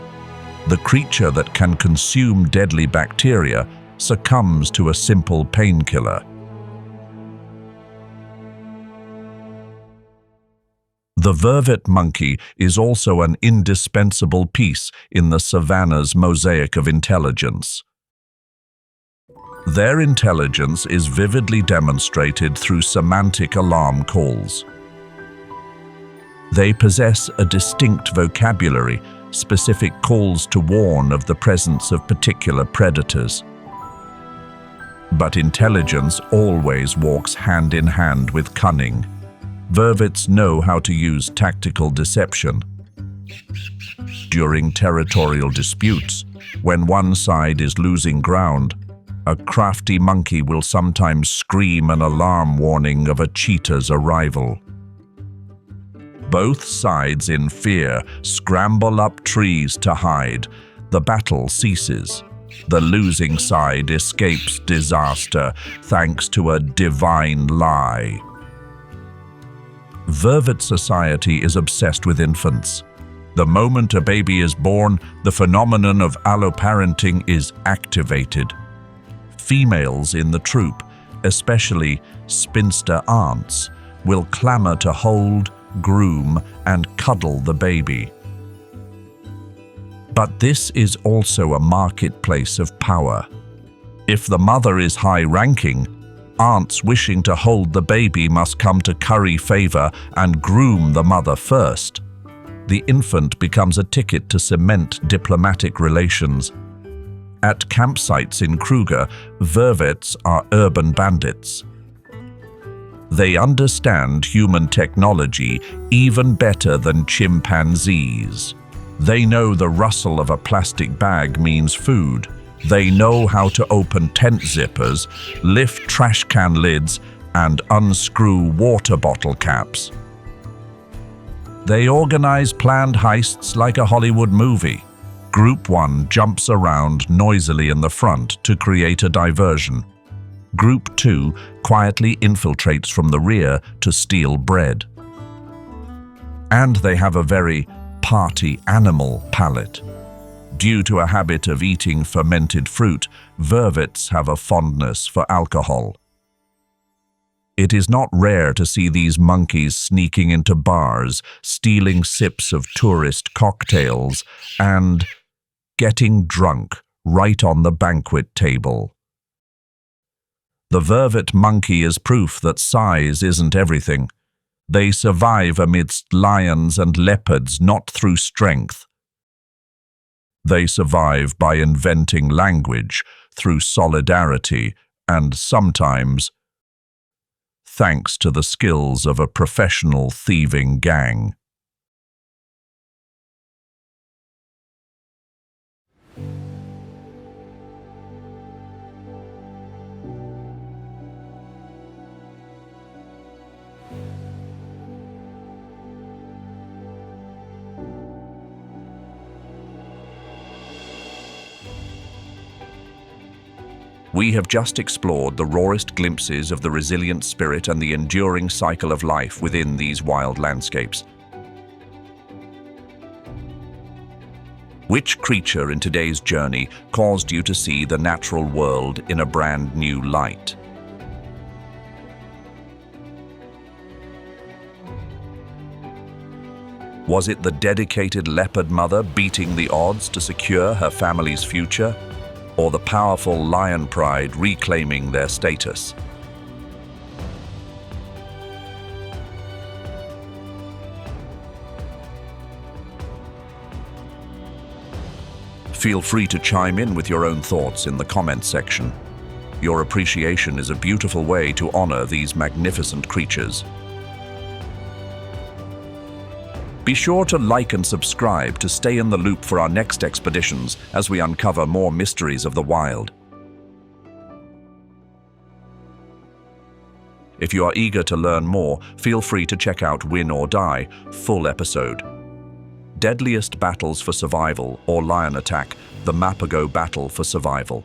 The creature that can consume deadly bacteria succumbs to a simple painkiller. The vervet monkey is also an indispensable piece in the savanna's mosaic of intelligence. Their intelligence is vividly demonstrated through semantic alarm calls. They possess a distinct vocabulary, specific calls to warn of the presence of particular predators. But intelligence always walks hand in hand with cunning. Vervets know how to use tactical deception. During territorial disputes, when one side is losing ground, a crafty monkey will sometimes scream an alarm warning of a cheetah's arrival. Both sides, in fear, scramble up trees to hide. The battle ceases. The losing side escapes disaster thanks to a divine lie. Vervet society is obsessed with infants. The moment a baby is born, the phenomenon of alloparenting is activated. Females in the troop, especially spinster aunts, will clamor to hold, groom, and cuddle the baby. But this is also a marketplace of power. If the mother is high-ranking, aunts wishing to hold the baby must come to curry favor and groom the mother first. The infant becomes a ticket to cement diplomatic relations. At campsites in Kruger, vervets are urban bandits. They understand human technology even better than chimpanzees. They know the rustle of a plastic bag means food. They know how to open tent zippers, lift trash can lids, and unscrew water bottle caps. They organize planned heists like a Hollywood movie. Group 1 jumps around noisily in the front to create a diversion. Group 2 quietly infiltrates from the rear to steal bread. And they have a very party animal palate. Due to a habit of eating fermented fruit, vervets have a fondness for alcohol. It is not rare to see these monkeys sneaking into bars, stealing sips of tourist cocktails, and getting drunk right on the banquet table. The vervet monkey is proof that size isn't everything. They survive amidst lions and leopards not through strength. They survive by inventing language through solidarity and sometimes thanks to the skills of a professional thieving gang. We have just explored the rawest glimpses of the resilient spirit and the enduring cycle of life within these wild landscapes. Which creature in today's journey caused you to see the natural world in a brand new light? Was it the dedicated leopard mother beating the odds to secure her family's future? Or the powerful lion pride reclaiming their status? Feel free to chime in with your own thoughts in the comments section. Your appreciation is a beautiful way to honor these magnificent creatures. Be sure to like and subscribe to stay in the loop for our next expeditions as we uncover more mysteries of the wild. If you are eager to learn more, feel free to check out Win or Die, full episode. Deadliest Battles for Survival or Lion Attack, the Mapago Battle for Survival.